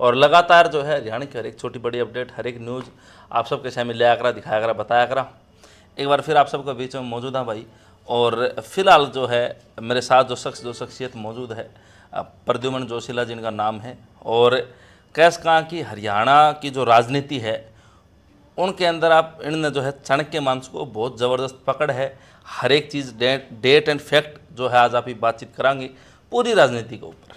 और लगातार जो है हरियाणा की हर एक छोटी बड़ी अपडेट, हर एक न्यूज़ आप सबके सामने ले आकर दिखाया करा, बताया करा। एक बार फिर आप सबके बीच में मौजूद है भाई। और फिलहाल जो है मेरे साथ जो शख्सियत मौजूद है, प्रद्युमन जोशीला जिनका नाम है, और कैस कहाँ की हरियाणा की जो राजनीति है उनके अंदर आप इनने जो है चाणक्य मानस को बहुत ज़बरदस्त पकड़ है। हर एक चीज़ डेट एंड फैक्ट जो है आज आप ही बातचीत करांगे पूरी राजनीति के ऊपर।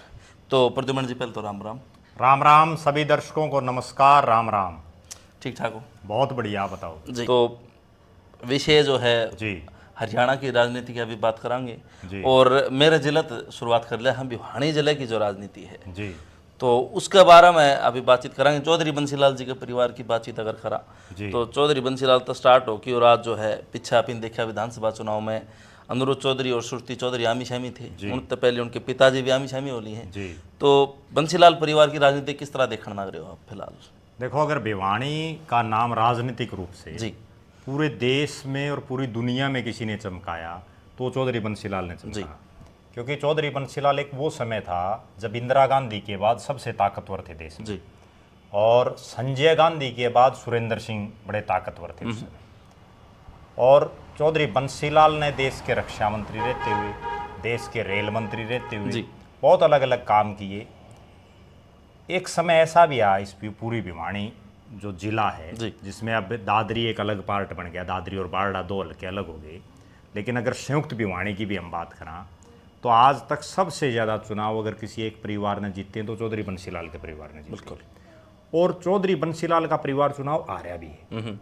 तो प्रद्युमन जी पहले तो राम राम। राम राम सभी दर्शकों को नमस्कार। राम राम। ठीक ठाक हो? बहुत बढ़िया, आप बताओ जी। तो विषय जो है जी। हरियाणा की राजनीति की अभी बात करांगे। जी। और मेरे जिले शुरुआत कर ले, हम भिवानी जिले की जो राजनीति है जी। तो उसके बारे में अभी बातचीत करांगे। चौधरी बंसीलाल जी के परिवार की बातचीत अगर करा जी। तो चौधरी बंसीलाल तो स्टार्ट हो कि और आज जो है पीछे आपने देखा विधानसभा चुनाव में अनुरोध चौधरी और श्रुति चौधरी आमी शामी थे, उनसे पहले उनके पिताजी भी आमी शामी होली हैं। जी। तो बंसीलाल परिवार की राजनीति किस तरह देखने लग रहे हो आप फिलहाल? देखो, अगर भिवानी का नाम राजनीतिक रूप से जी पूरे देश में और पूरी दुनिया में किसी ने चमकाया तो चौधरी बंसीलाल ने चमकाया। क्योंकि चौधरी बंसीलाल एक वो समय था जब इंदिरा गांधी के बाद सबसे ताकतवर थे देश में, और संजय गांधी के बाद सुरेंद्र सिंह बड़े ताकतवर थे उस समय। और चौधरी बंसीलाल ने देश के रक्षा मंत्री रहते हुए, देश के रेल मंत्री रहते हुए बहुत अलग अलग काम किए। एक समय ऐसा भी आया इस पूरी भिवानी जो जिला है, जिसमें अब दादरी एक अलग पार्ट बन गया, दादरी और बारडा दो हल्के अलग हो गए, लेकिन अगर संयुक्त भिवानी की भी हम बात करें तो आज तक सबसे ज़्यादा चुनाव अगर किसी एक परिवार ने जीते हैं तो चौधरी बंसीलाल के परिवार ने जीते। और चौधरी बंसीलाल का परिवार चुनाव आ रहा भी है,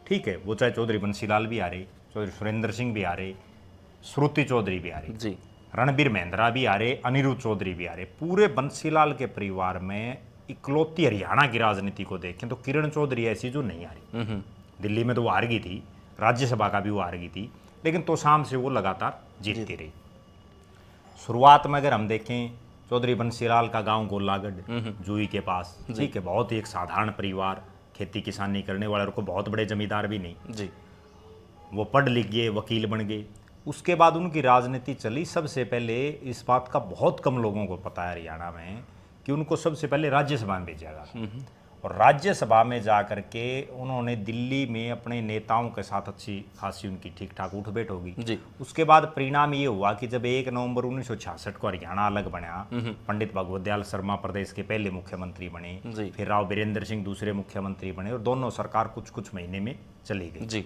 ठीक है, वो चाहे चौधरी बंसीलाल भी आ रहे, चौधरी सुरेंद्र सिंह भी आ रहे, श्रुति चौधरी भी आ रही, रणबीर महिंद्रा भी आ रहे, अनिरुद्ध चौधरी भी आ रहे। पूरे बंसीलाल के परिवार में इकलौती हरियाणा की राजनीति को देखें तो किरण चौधरी ऐसी जो नहीं आ रही। दिल्ली में तो वो हार गई थी, राज्यसभा का भी वो हार गई थी, लेकिन तो शाम से वो लगातार जीतती रही। शुरुआत में अगर हम देखें, चौधरी बंसीलाल का गांव गोलागढ़ जूही के पास, ठीक है, बहुत ही एक साधारण परिवार, खेती किसानी करने वाले, और को बहुत बड़े जमींदार भी नहीं जी। वो पढ़ लिख गए, वकील बन गए। उसके बाद उनकी राजनीति चली। सबसे पहले इस बात का बहुत कम लोगों को पता है हरियाणा में कि उनको सबसे पहले राज्यसभा में भेजा गया, और राज्यसभा में जा कर के उन्होंने दिल्ली में अपने नेताओं के साथ अच्छी खासी उनकी ठीक ठाक उठ बैठ होगी। उसके बाद परिणाम ये हुआ कि जब 1 नवंबर 1966 को हरियाणा अलग बना, पंडित भगवत दयाल शर्मा प्रदेश के पहले मुख्यमंत्री बने, फिर राव बीरेंद्र सिंह दूसरे मुख्यमंत्री बने, और दोनों सरकार कुछ कुछ महीने में चली गई।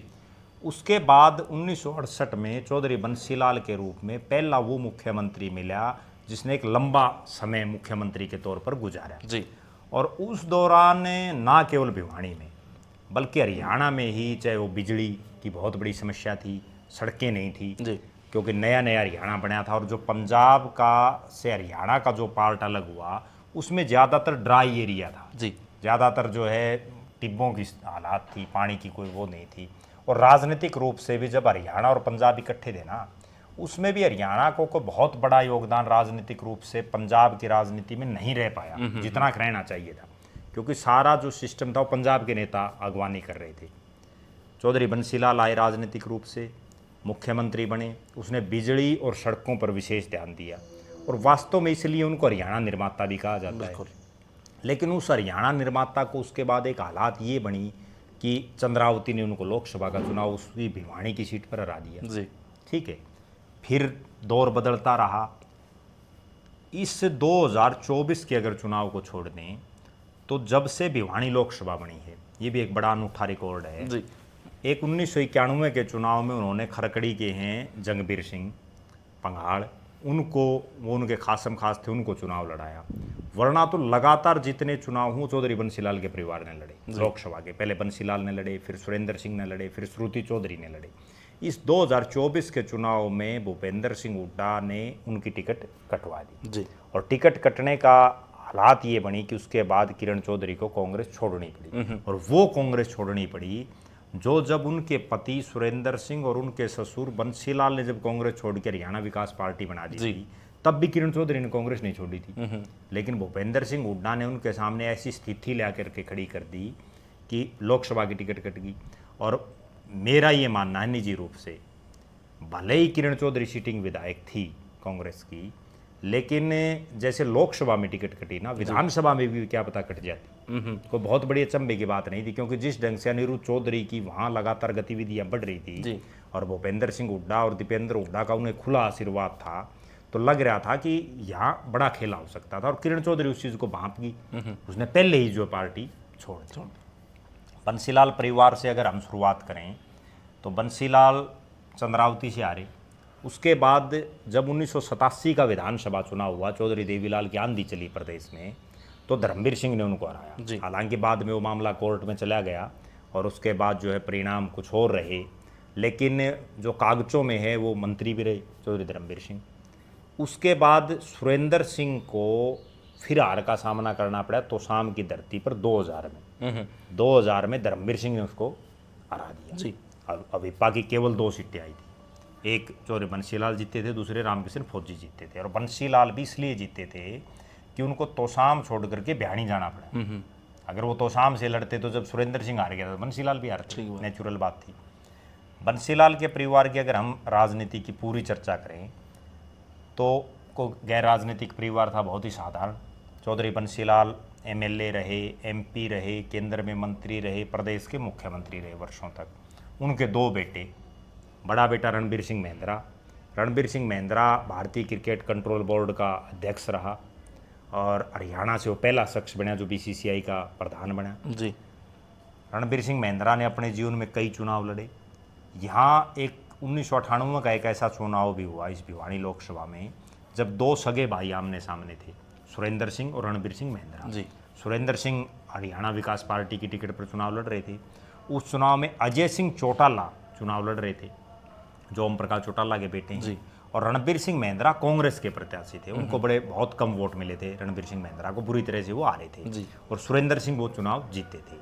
उसके बाद 1968 में चौधरी बंसीलाल के रूप में पहला वो मुख्यमंत्री मिला जिसने एक लंबा समय मुख्यमंत्री के तौर पर गुजारा जी। और उस दौरान ना केवल भिवानी में बल्कि हरियाणा में ही, चाहे वो बिजली की बहुत बड़ी समस्या थी, सड़कें नहीं थी जी, क्योंकि नया नया हरियाणा बना था, और जो पंजाब का से हरियाणा का जो पार्ट अलग हुआ उसमें ज़्यादातर ड्राई एरिया था जी, ज़्यादातर जो है टिब्बों की हालात थी, पानी की कोई वो नहीं थी। और राजनीतिक रूप से भी जब हरियाणा और पंजाब इकट्ठे थे ना, उसमें भी हरियाणा को बहुत बड़ा योगदान राजनीतिक रूप से पंजाब की राजनीति में नहीं रह पाया जितना रहना चाहिए था, क्योंकि सारा जो सिस्टम था वो पंजाब के नेता अगवानी कर रहे थे। चौधरी बंसीलाल आए, राजनीतिक रूप से मुख्यमंत्री बने, उसने बिजली और सड़कों पर विशेष ध्यान दिया, और वास्तव में इसलिए उनको हरियाणा निर्माता भी कहा जाता है। लेकिन उस हरियाणा निर्माता को उसके बाद एक हालात ये बनी कि चंद्रावती ने उनको लोकसभा का चुनाव उसकी भिवानी की सीट पर हरा दिया जी, ठीक है। फिर दौर बदलता रहा। इस 2024 के अगर चुनाव को छोड़ दें तो जब से भिवानी लोकसभा बनी है, ये भी एक बड़ा अनूठा रिकॉर्ड है जी। एक 1991 के चुनाव में उन्होंने खरकड़ी के हैं जंगबीर सिंह पंघाड़, उनको, वो उनके खासम खास थे, उनको चुनाव लड़ाया। वरना तो लगातार जितने चुनाव हुए चौधरी बंसीलाल के परिवार ने लड़े लोकसभा के। पहले बंसीलाल ने लड़े, फिर सुरेंद्र सिंह ने लड़े, फिर श्रुति चौधरी ने लड़े। इस 2024 के चुनाव में भूपेंद्र सिंह हुड्डा ने उनकी टिकट कटवा दी जी। और टिकट कटने का हालात ये बनी कि उसके बाद किरण चौधरी को कांग्रेस छोड़नी पड़ी, और वो कांग्रेस छोड़नी पड़ी जो जब उनके पति सुरेंद्र सिंह और उनके ससुर बंसीलाल ने जब कांग्रेस छोड़ के हरियाणा विकास पार्टी बना दी थी, तब भी किरण चौधरी ने कांग्रेस नहीं छोड़ी थी। लेकिन भूपेंद्र सिंह हुड्डा ने उनके सामने ऐसी स्थिति ला करके खड़ी कर दी कि लोकसभा की टिकट कट गई। और मेरा ये मानना है निजी रूप से, भले ही किरण चौधरी सिटिंग विधायक थी कांग्रेस की, लेकिन जैसे लोकसभा में टिकट कटी ना, विधानसभा में भी क्या पता कट जाती। कोई बहुत बड़ी अचंभे की बात नहीं थी, क्योंकि जिस ढंग से अनिरुद्ध चौधरी की वहाँ लगातार गतिविधियां बढ़ रही थी और भूपेंद्र सिंह हुड्डा और दीपेंद्र हुड्डा का उन्हें खुला आशीर्वाद था, तो लग रहा था कि यहाँ बड़ा खेला हो सकता था। और किरण चौधरी उस चीज़ को भांप गई, उसने पहले ही जो पार्टी छोड़ दी। बंसीलाल परिवार से अगर हम शुरुआत करें तो बंसीलाल चंद्रावती से हारे। उसके बाद जब 1987 का विधानसभा चुनाव हुआ, चौधरी देवीलाल की आंधी चली प्रदेश में, तो धर्मवीर सिंह ने उनको हराया। हालांकि बाद में वो मामला कोर्ट में चला गया और उसके बाद जो है परिणाम कुछ और रहे, लेकिन जो कागजों में है वो मंत्री भी रहे चौधरी धर्मवीर सिंह। उसके बाद सुरेंद्र सिंह को फिर हार का सामना करना पड़ा तोशाम की धरती पर 2000 में धर्मवीर सिंह ने उसको हरा दिया। अविपा की केवल 2 सीटें आई थी, एक चौधरी बंसीलाल जीते थे, दूसरे रामकिशन फौजी जीते थे। और बंसीलाल भी इसलिए जीते थे कि उनको तोशाम छोड़ करके भिवानी जाना पड़ा। अगर वो तोशाम से लड़ते तो जब सुरेंद्र सिंह हार गया तो बंसीलाल भी हारते, नेचुरल बात थी। बंसीलाल के परिवार की अगर हम राजनीति की पूरी चर्चा करें तो को गैर राजनीतिक परिवार था, बहुत ही साधारण। चौधरी बंसीलाल MLA रहे, MP रहे, केंद्र में मंत्री रहे, प्रदेश के मुख्यमंत्री रहे वर्षों तक। उनके 2 बेटे, बड़ा बेटा रणबीर सिंह मेहंद्रा। रणबीर सिंह मेहंद्रा भारतीय क्रिकेट कंट्रोल बोर्ड का अध्यक्ष रहा और हरियाणा से वो पहला शख्स बना जो BCCI का प्रधान बना। रणबीर सिंह मेहंद्रा ने अपने जीवन में कई चुनाव लड़े। यहाँ एक 1998 का एक ऐसा चुनाव भी हुआ इस भिवानी लोकसभा में, जब 2 सगे भाई आमने सामने थे, सुरेंद्र सिंह और रणबीर सिंह मेहंद्रा। सुरेंद्र सिंह हरियाणा विकास पार्टी की टिकट पर चुनाव लड़ रहे थे। उस चुनाव में अजय सिंह चौटाला चुनाव लड़ रहे थे, जो ओम प्रकाश चौटाला के बेटे हैं। और रणबीर सिंह मेहंद्रा कांग्रेस के प्रत्याशी थे, उनको बहुत कम वोट मिले थे। रणबीर सिंह मेहंद्रा को बुरी तरह से वो हारे थे और सुरेंद्र सिंह वो चुनाव जीते थे।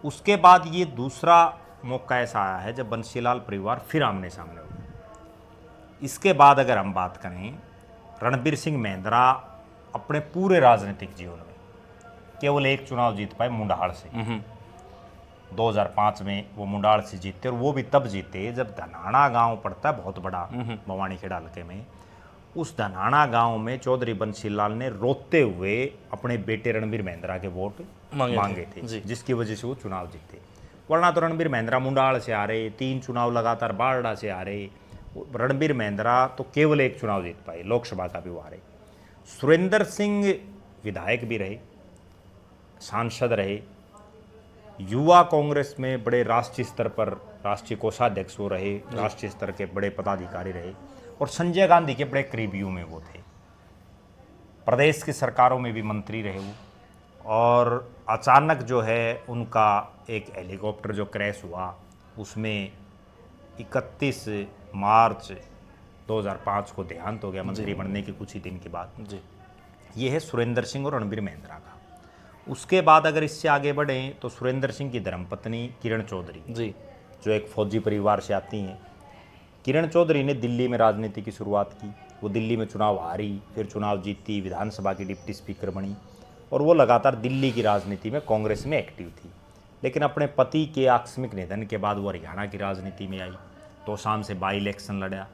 उसके बाद ये दूसरा मौका ऐसा आया है जब बंसीलाल परिवार फिर आमने सामने हो गए। इसके बाद अगर हम बात करें, रणबीर सिंह मेहंद्रा अपने पूरे राजनीतिक जीवन में केवल एक चुनाव जीत पाए, मुंडाहाड़ से। 2005 में वो मुंडाहाड़ से जीते, और वो भी तब जीते जब धनाना गांव पड़ता है बहुत बड़ा भवानी खेड़ा हल्के में। उस धनाना गांव में चौधरी बंसीलाल ने रोते हुए अपने बेटे रणबीर मेहंद्रा के वोट मांगे थे, जिसकी वजह से वो चुनाव जीते। वरना तो रणबीर मेहंद्रा मुंडाहाड़ से आ रहे, 3 चुनाव लगातार बारडा से आ रहे। रणबीर मेहंद्रा तो केवल एक चुनाव जीत पाए, लोकसभा का भी वो हारे। सुरेंद्र सिंह विधायक भी रहे, सांसद रहे, युवा कांग्रेस में बड़े राष्ट्रीय स्तर पर राष्ट्रीय कोषाध्यक्ष वो रहे, राष्ट्रीय स्तर के बड़े पदाधिकारी रहे, और संजय गांधी के बड़े करीबियों में वो थे। प्रदेश की सरकारों में भी मंत्री रहे वो। और अचानक जो है उनका एक हेलीकॉप्टर जो क्रैश हुआ, उसमें 31 मार्च 2005 को देहांत हो गया मंत्री बनने के कुछ ही दिन के बाद। ये है सुरेंद्र सिंह और रणबीर मेहंद्रा का। उसके बाद अगर इससे आगे बढ़ें तो सुरेंद्र सिंह की धर्मपत्नी किरण चौधरी जो एक फौजी परिवार से आती हैं। किरण चौधरी ने दिल्ली में राजनीति की शुरुआत की। वो दिल्ली में चुनाव हारी, फिर चुनाव जीती, विधानसभा की डिप्टी स्पीकर बनी, और वो लगातार दिल्ली की राजनीति में कांग्रेस में एक्टिव थी। लेकिन अपने पति के आकस्मिक निधन के बाद वो हरियाणा की राजनीति में आई। तोशाम से बाई इलेक्शन लड़ा,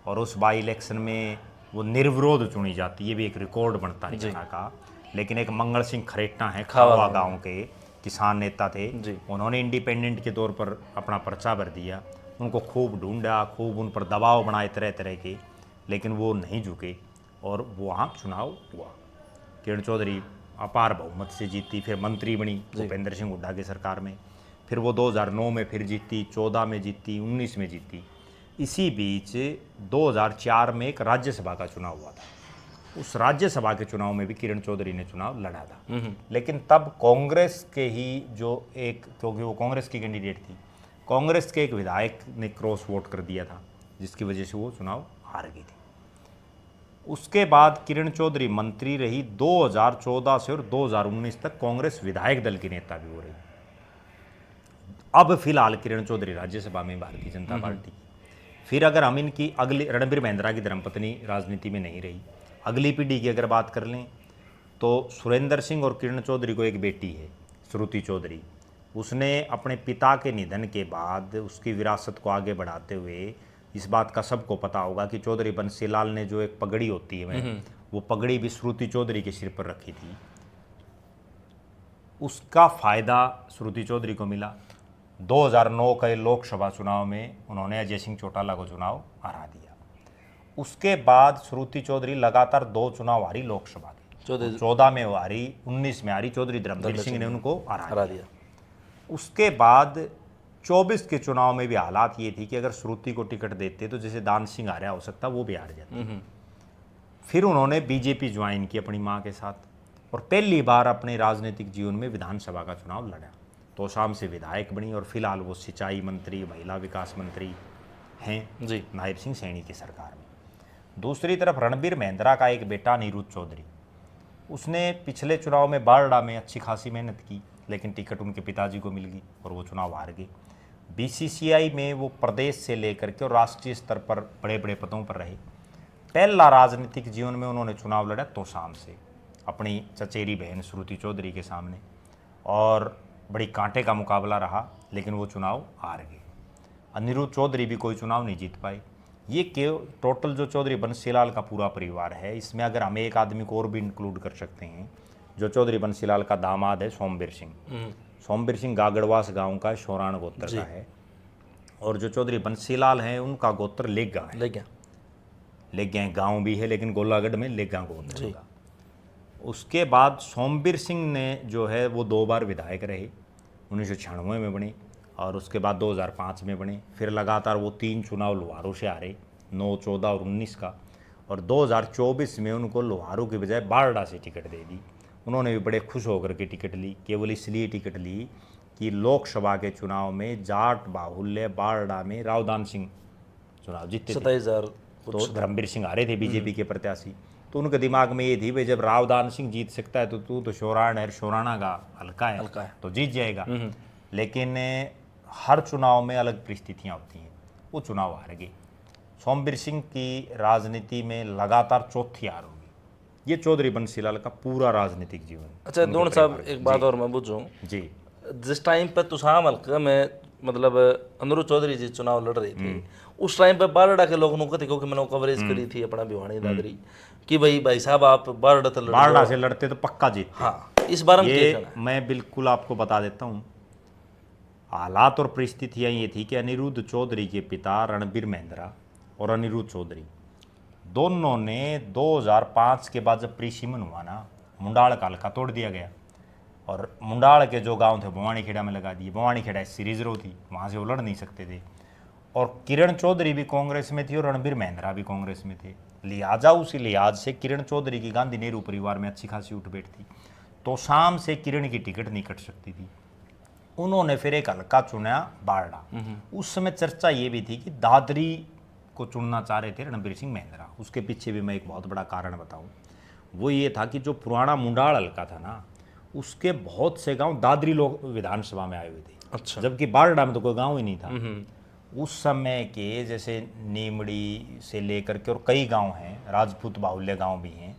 और उस बाई इलेक्शन में वो निर्विरोध चुनी जाती है। ये भी एक रिकॉर्ड बनता है हरियाणा का। लेकिन एक मंगल सिंह खरेट्टा है, खावा गांव के किसान नेता थे, उन्होंने इंडिपेंडेंट के तौर पर अपना पर्चा भर दिया। उनको खूब ढूंढा, खूब उन पर दबाव बनाए तरह तरह के, लेकिन वो नहीं झुके और वो वहाँ चुनाव हुआ। किरण चौधरी अपार बहुमत से जीती, फिर मंत्री बनी भूपेंद्र सिंह हुड्डा की सरकार में। फिर वो 2009 में फिर जीती, 14 में जीती, 19 में जीती। इसी बीच 2004 में एक राज्यसभा का चुनाव हुआ था। उस राज्यसभा के चुनाव में भी किरण चौधरी ने चुनाव लड़ा था। लेकिन तब कांग्रेस के ही जो एक, क्योंकि वो कांग्रेस की कैंडिडेट थी, कांग्रेस के एक विधायक ने क्रॉस वोट कर दिया था, जिसकी वजह से वो चुनाव हार गई थी। उसके बाद किरण चौधरी मंत्री रही 2014 से, और 2019 तक कांग्रेस विधायक दल की नेता भी हो रही। अब फिलहाल किरण चौधरी राज्यसभा में भारतीय जनता पार्टी। फिर अगर हम इनकी अगली, रणबीर मेहंद्रा की धर्मपत्नी राजनीति में नहीं रही, अगली पीढ़ी की अगर बात कर लें तो सुरेंद्र सिंह और किरण चौधरी को एक बेटी है, श्रुति चौधरी। उसने अपने पिता के निधन के बाद उसकी विरासत को आगे बढ़ाते हुए, इस बात का सबको पता होगा कि चौधरी बंसीलाल ने जो एक पगड़ी होती है वो पगड़ी भी श्रुति चौधरी के सिर पर रखी थी। उसका फायदा श्रुति चौधरी को मिला। 2009 के लोकसभा चुनाव में उन्होंने अजय सिंह चौटाला को चुनाव हरा दिया। उसके बाद श्रुति चौधरी लगातार 2 चुनाव हारी लोकसभा के, 14 में वो हारी, 19 में हारी, चौधरी धर्मवीर सिंह ने उनको हरा दिया। उसके बाद 24 के चुनाव में भी हालात ये थी कि अगर श्रुति को टिकट देते तो जैसे दान सिंह हारा हो सकता वो भी हार जाते। फिर उन्होंने बीजेपी ज्वाइन की अपनी मां के साथ और पहली बार अपने राजनीतिक जीवन में विधानसभा का चुनाव लड़ा। तो शाम से विधायक बनी और फिलहाल वो सिंचाई मंत्री, महिला विकास मंत्री हैं जी नायब सिंह सैनी की सरकार में। दूसरी तरफ रणबीर महिंद्रा का एक बेटा अनिरुद्ध चौधरी, उसने पिछले चुनाव में बारडा में अच्छी खासी मेहनत की, लेकिन टिकट उनके पिताजी को मिल गई और वो चुनाव हार गए। बीसीसीआई में वो प्रदेश से लेकर के और राष्ट्रीय स्तर पर बड़े बड़े पदों पर रहे। पहला राजनीतिक जीवन में उन्होंने चुनाव लड़ा तोशाम से अपनी चचेरी बहन श्रुति चौधरी के सामने, और बड़ी कांटे का मुकाबला रहा, लेकिन वो चुनाव हार गए। अनिरुद्ध चौधरी भी कोई चुनाव नहीं जीत पाए। ये टोटल जो चौधरी बंसीलाल का पूरा परिवार है, इसमें अगर हम एक आदमी को और भी इंक्लूड कर सकते हैं, जो चौधरी बंसीलाल का दामाद है सोमवीर सिंह। सोमवीर सिंह गागड़वास गांव का शोराण गोत्र का है, और जो चौधरी बंसीलाल हैं उनका गोत्र लेगा है। लेगा गांव भी है, लेकिन गोलागढ़ में लेगा गोत्र का। उसके बाद सोमवीर सिंह ने जो है वो 2 बार विधायक रहे, 1996 में बने और उसके बाद 2005 में बने। फिर लगातार वो 3 चुनाव लोहारू से हारे, 9, 14 और 19 का, और 2024 में उनको लोहारू के बजाय बारडा से टिकट दे दी। उन्होंने भी बड़े खुश होकर के टिकट ली, केवल इसलिए टिकट ली कि लोकसभा के चुनाव में जाट बाहुल्य बारडा में रावदान सिंह चुनाव जीते, 27,000 तो धर्मवीर सिंह हारे थे बीजेपी के प्रत्याशी। तो उनके दिमाग में ये थी भाई जब रावदान सिंह जीत सकता है तो तू तो शोराण है, शोराणा का हल्का है तो जीत जाएगा। लेकिन हर चुनाव में अलग परिस्थितियाँ होती हैं, वो चुनाव हार गए। सोमवीर सिंह की राजनीति में लगातार चौथी हार होगी। ये चौधरी बंसीलाल का पूरा राजनीतिक जीवन। अच्छा दोन साहब, एक बात और मैं पूछूं जी, जिस टाइम पे तुसाम हल्का में मतलब अनिरुद्ध चौधरी जी चुनाव लड़ रहे थे, उस टाइम पे बारडा के लोग नुकते, क्योंकि मैंने कवरेज करी थी अपना भिवानी दादरी कि भाई साहब आप बारडा से लड़ते तो पक्का जीतते। हाँ, इस बार ये मैं बिल्कुल आपको बता देता हूँ। हालात और परिस्थितियाँ ये थी कि अनिरुद्ध चौधरी के पिता रणबीर महिंद्रा और अनिरुद्ध चौधरी दोनों ने 2005 के बाद जब प्रीसिमन हुआ ना, मुंडाल का हल्का तोड़ दिया गया और मुंडाल के जो गांव थे भवानी खेड़ा में लगा दिए। भवानी खेड़ा SC रिजर्व थी, वहाँ से वो लड़ नहीं सकते थे, और किरण चौधरी भी कांग्रेस में थी और रणबीर महिंद्रा भी कांग्रेस में थे। लिहाजा उसी लिहाज से किरण चौधरी की गांधी नेहरू परिवार में अच्छी खासी उठ बैठ थी, तो शाम से किरण की टिकट नहीं कट सकती थी। उन्होंने फिर एक हल्का चुना बारडा। उस समय चर्चा ये भी थी कि दादरी को चुनना चाह रहे थे रणबीर सिंह महिंद्रा। उसके पीछे भी मैं एक बहुत बड़ा कारण बताऊं, वो ये था कि जो पुराना मुंडाल हल्का था ना, उसके बहुत से गांव दादरी लोग विधानसभा में आए हुए थे। अच्छा। जबकि बारडा में तो कोई गांव ही नहीं था। उस समय के जैसे नीमड़ी से लेकर के और कई गांव हैं, राजपूत बाहुल्य गांव भी हैं,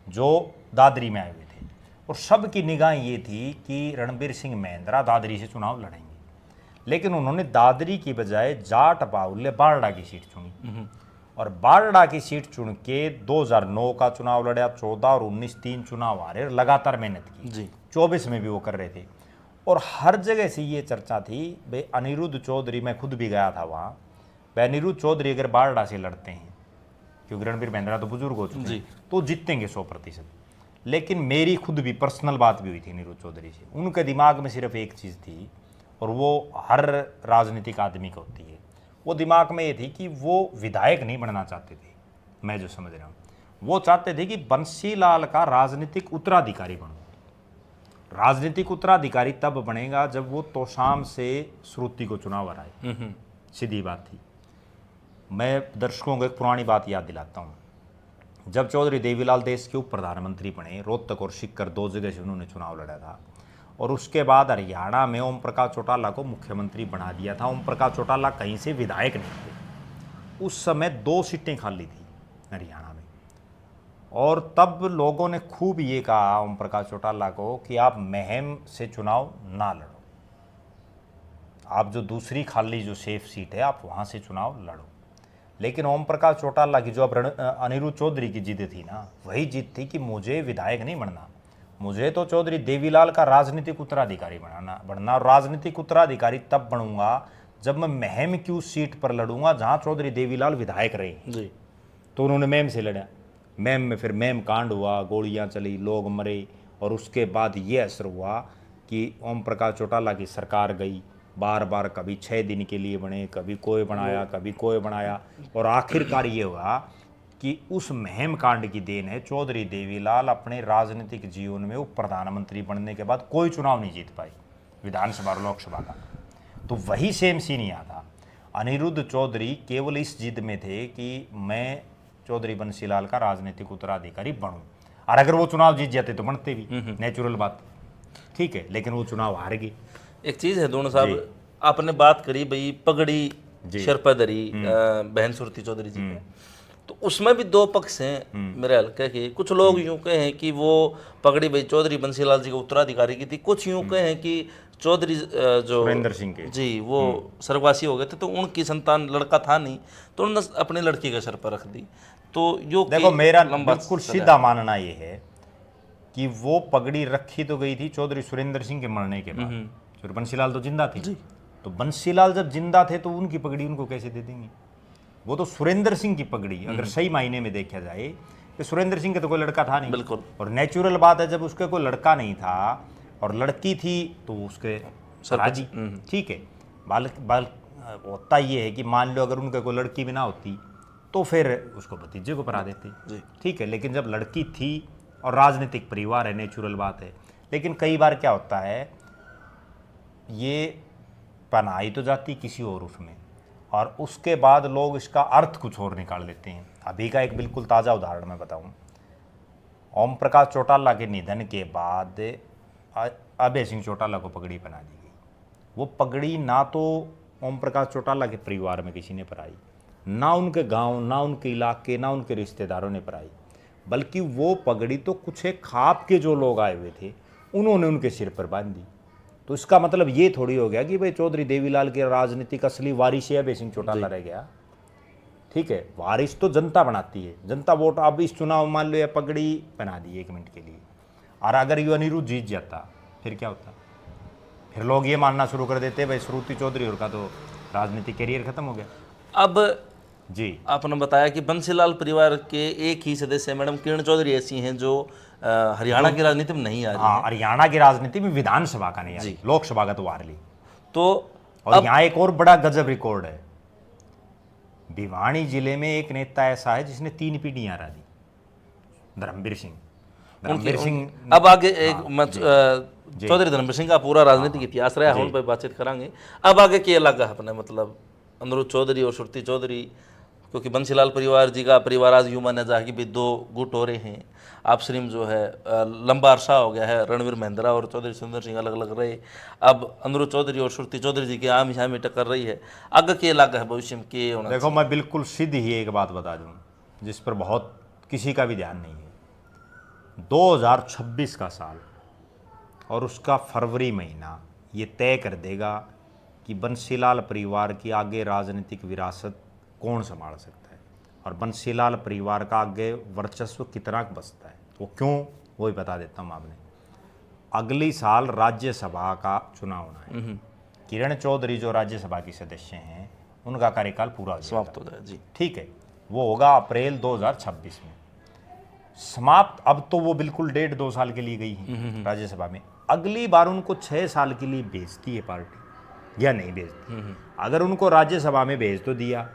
जो दादरी में आए हुए थे, और सबकी निगाह ये थी कि रणबीर सिंह महिंद्रा दादरी से चुनाव लड़ेंगे। लेकिन उन्होंने दादरी की बजाय जाट बाहुल्य बारडा की सीट चुनी, और बारडा की सीट चुन के 2009 का चुनाव लड़ा, 14 और 19 3 चुनाव हारे, लगातार मेहनत की जी। 24 में भी वो कर रहे थे। और हर जगह से ये चर्चा थी भाई अनिरुद्ध चौधरी, मैं खुद भी गया था वहाँ, भाई अनिरुद्ध चौधरी अगर बारडा से लड़ते हैं, क्योंकि रणबीर महिंद्रा तो बुजुर्ग हो चुके हैं, तो जीतेंगे 100%। लेकिन मेरी खुद भी पर्सनल बात भी हुई थी अनिरुद्ध चौधरी से। उनके दिमाग में सिर्फ एक चीज़ थी, और वो हर राजनीतिक आदमी को होती है, वो दिमाग में ये थी कि वो विधायक नहीं बनना चाहते थे, मैं जो समझ रहा हूँ, वो चाहते थे कि बंसीलाल का राजनीतिक उत्तराधिकारी बनूं। राजनीतिक उत्तराधिकारी तब बनेगा जब वो तोशाम से श्रुति को चुनाव हराए। सीधी बात थी। मैं दर्शकों को एक पुरानी बात याद दिलाता हूँ। जब चौधरी देवीलाल देश के उप प्रधानमंत्री बने, रोहतक और सीकर 2 जगह से उन्होंने चुनाव लड़ा था, और उसके बाद हरियाणा में ओम प्रकाश चौटाला को मुख्यमंत्री बना दिया था। ओम प्रकाश चौटाला कहीं से विधायक नहीं थे। उस समय 2 सीटें खाली थी हरियाणा में, और तब लोगों ने खूब ये कहा ओम प्रकाश चौटाला को कि आप महम से चुनाव ना लड़ो, आप जो दूसरी खाली जो सेफ सीट है आप वहाँ से चुनाव लड़ो। लेकिन ओम प्रकाश चौटाला की जो अब अनिरुद्ध चौधरी की जिद थी ना, वही जिद थी कि मुझे विधायक नहीं बनना, मुझे तो चौधरी देवीलाल का राजनीतिक उत्तराधिकारी बनना और राजनीतिक उत्तराधिकारी तब बनूंगा जब मैं महम की उस सीट पर लड़ूंगा जहां चौधरी देवीलाल विधायक रहे जी। तो उन्होंने मैम से लड़ा। मैम में फिर मैम कांड हुआ, गोलियां चली, लोग मरे, और उसके बाद ये असर हुआ कि ओम प्रकाश चौटाला की सरकार गई, बार बार कभी 6 दिन के लिए बने, कभी कोई बनाया, कभी कोई बनाया, और आखिरकार ये हुआ कि उस महम कांड की देन है चौधरी देवीलाल अपने राजनीतिक जीवन में वो प्रधानमंत्री बनने के बाद कोई चुनाव नहीं जीत पाई, विधानसभा और लोकसभा का। तो वही सेम सीन यहाँ था। अनिरुद्ध चौधरी केवल इस जिद में थे कि मैं चौधरी बंसीलाल का राजनीतिक उत्तराधिकारी बनूं, और अगर वो चुनाव जीत जाते तो बनते भी, नेचुरल बात, ठीक है, लेकिन वो चुनाव हार गए। एक चीज़ है दोनों साहब, आपने बात करी भाई पगड़ी शरपदरी बहन सुरती चौधरी जी की, तो उसमें भी दो पक्ष हैं मेरे हल्के के। कुछ लोग यूं कहें कि वो पगड़ी भाई चौधरी बंसीलाल जी के उत्तराधिकारी की थी, कुछ यूं कहें कि चौधरी जो सुरेंद्र सिंह के जी वो स्वर्गवासी हो गए थे तो उनकी संतान लड़का था नहीं, तो उन्होंने अपनी लड़की के सर पर रख दी। तो यो देखो मेरा बिल्कुल सीधा मानना ये है कि वो पगड़ी रखी तो गई थी चौधरी सुरेंद्र सिंह के मरने के बाद, चौधरी बंसीलाल तो जिंदा थे, तो बंसीलाल जब जिंदा थे तो उनकी पगड़ी उनको कैसे दे देंगे? वो तो सुरेंद्र सिंह की पगड़ी, अगर सही मायने में देखा जाए कि सुरेंद्र सिंह का तो कोई लड़का था नहीं, बिल्कुल, और नेचुरल बात है जब उसके कोई लड़का नहीं था और लड़की थी तो उसके राजी, ठीक है। बाल होता ये है कि मान लो अगर उनके कोई लड़की भी ना होती तो फिर उसको भतीजे को पढ़ा देते, ठीक है, लेकिन जब लड़की थी और राजनीतिक परिवार है, नेचुरल बात है। लेकिन कई बार क्या होता है, ये पनाई तो जाती किसी और उसमें, और उसके बाद लोग इसका अर्थ कुछ और निकाल लेते हैं। अभी का एक बिल्कुल ताज़ा उदाहरण मैं बताऊं, ओम प्रकाश चौटाला के निधन के बाद अभय सिंह चौटाला को पगड़ी पहना दी गई। वो पगड़ी ना तो ओम प्रकाश चौटाला के परिवार में किसी ने पहनाई, ना उनके गांव, ना उनके इलाके, ना उनके रिश्तेदारों ने पहनाई, बल्कि वो पगड़ी तो कुछ एक खाप के जो लोग आए हुए थे उन्होंने उनके सिर पर बांध दी। तो इसका मतलब ये थोड़ी हो गया कि भाई चौधरी देवीलाल के राजनीतिक असली वारिस अभय सिंह चौटाला रह गया, ठीक है। वारिस तो जनता बनाती है, जनता वोट। अब इस चुनाव मान लो ये पगड़ी पहना दी 1 मिनट के लिए, और अगर ये अनिरुद्ध जीत जाता फिर क्या होता? फिर लोग ये मानना शुरू कर देते भाई श्रुति चौधरी और का तो राजनीतिक करियर खत्म हो गया। अब जी आपने बताया कि बंसीलाल परिवार के एक ही सदस्य मैडम किरण चौधरी ऐसी हैं जो हरियाणा की राजनीति में नहीं आ रही। हाँ, हरियाणा की राजनीति में विधानसभा का नहीं आ रही, लोकसभा का तो हार ली। तो और यहाँ एक और बड़ा गजब रिकॉर्ड है, भिवानी जिले में एक नेता ऐसा है जिसने 3 पीढ़ियां हरा दी, धर्मवीर सिंह। अब आगे एक चौधरी धर्मवीर सिंह का पूरा राजनीतिक इतिहास रहा है, उन पर बातचीत करांगे। अब आगे क्या लगा अपने, मतलब अनिरुद्ध चौधरी और श्रुति चौधरी, क्योंकि बंसीलाल परिवार जी का परिवार आज यूं माना जा कि भी 2 गुट हो रहे हैं। आप श्रीम जो है लंबा अरसा हो गया है, रणवीर महिंद्रा और चौधरी सुंदर सिंह अलग अलग रहे, अब अनिरुद्ध चौधरी और श्रुति चौधरी जी की आम शामी टक्कर रही है। आगे क्या लगा है भविष्य में क्या होना? देखो मैं बिल्कुल सीधी ही एक बात बता दूं जिस पर बहुत किसी का भी ध्यान नहीं है। 2026 का साल और उसका फरवरी महीना ये तय कर देगा कि बंसीलाल परिवार की आगे राजनीतिक विरासत कौन संभाल सकता है और बंसीलाल परिवार का आगे वर्चस्व कितना बचता है। वो क्यों, वो ही बता देता हूँ आपने। अगली साल राज्यसभा का चुनाव होना है। किरण चौधरी जो राज्यसभा की सदस्य हैं उनका कार्यकाल पूरा समाप्त हो जाए जी, ठीक है, वो होगा अप्रैल 2026 में समाप्त। अब तो वो बिल्कुल 1.5-2 साल के लिए गई है राज्यसभा में। अगली बार उनको 6 साल के लिए भेजती है पार्टी या नहीं भेजती? अगर उनको राज्यसभा में भेज तो दिया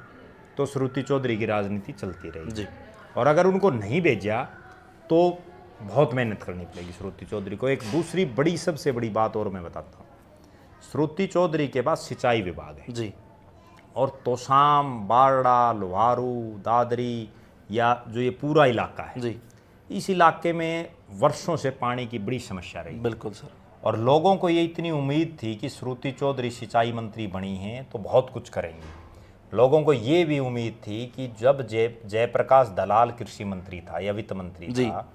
तो श्रुति चौधरी की राजनीति चलती रहेगी, और अगर उनको नहीं भेजा तो बहुत मेहनत करनी पड़ेगी श्रुति चौधरी को। एक दूसरी बड़ी, सबसे बड़ी बात और मैं बताता हूँ, श्रुति चौधरी के पास सिंचाई विभाग है जी, और तोसाम, बारड़ा, लोहारू, दादरी या जो ये पूरा इलाका है जी, इस इलाके में वर्षों से पानी की बड़ी समस्या रही। बिल्कुल सर। और लोगों को ये इतनी उम्मीद थी कि श्रुति चौधरी सिंचाई मंत्री बनी हैं तो बहुत कुछ करेंगी। लोगों को ये भी उम्मीद थी कि जब जयप्रकाश दलाल कृषि मंत्री था या वित्त मंत्री था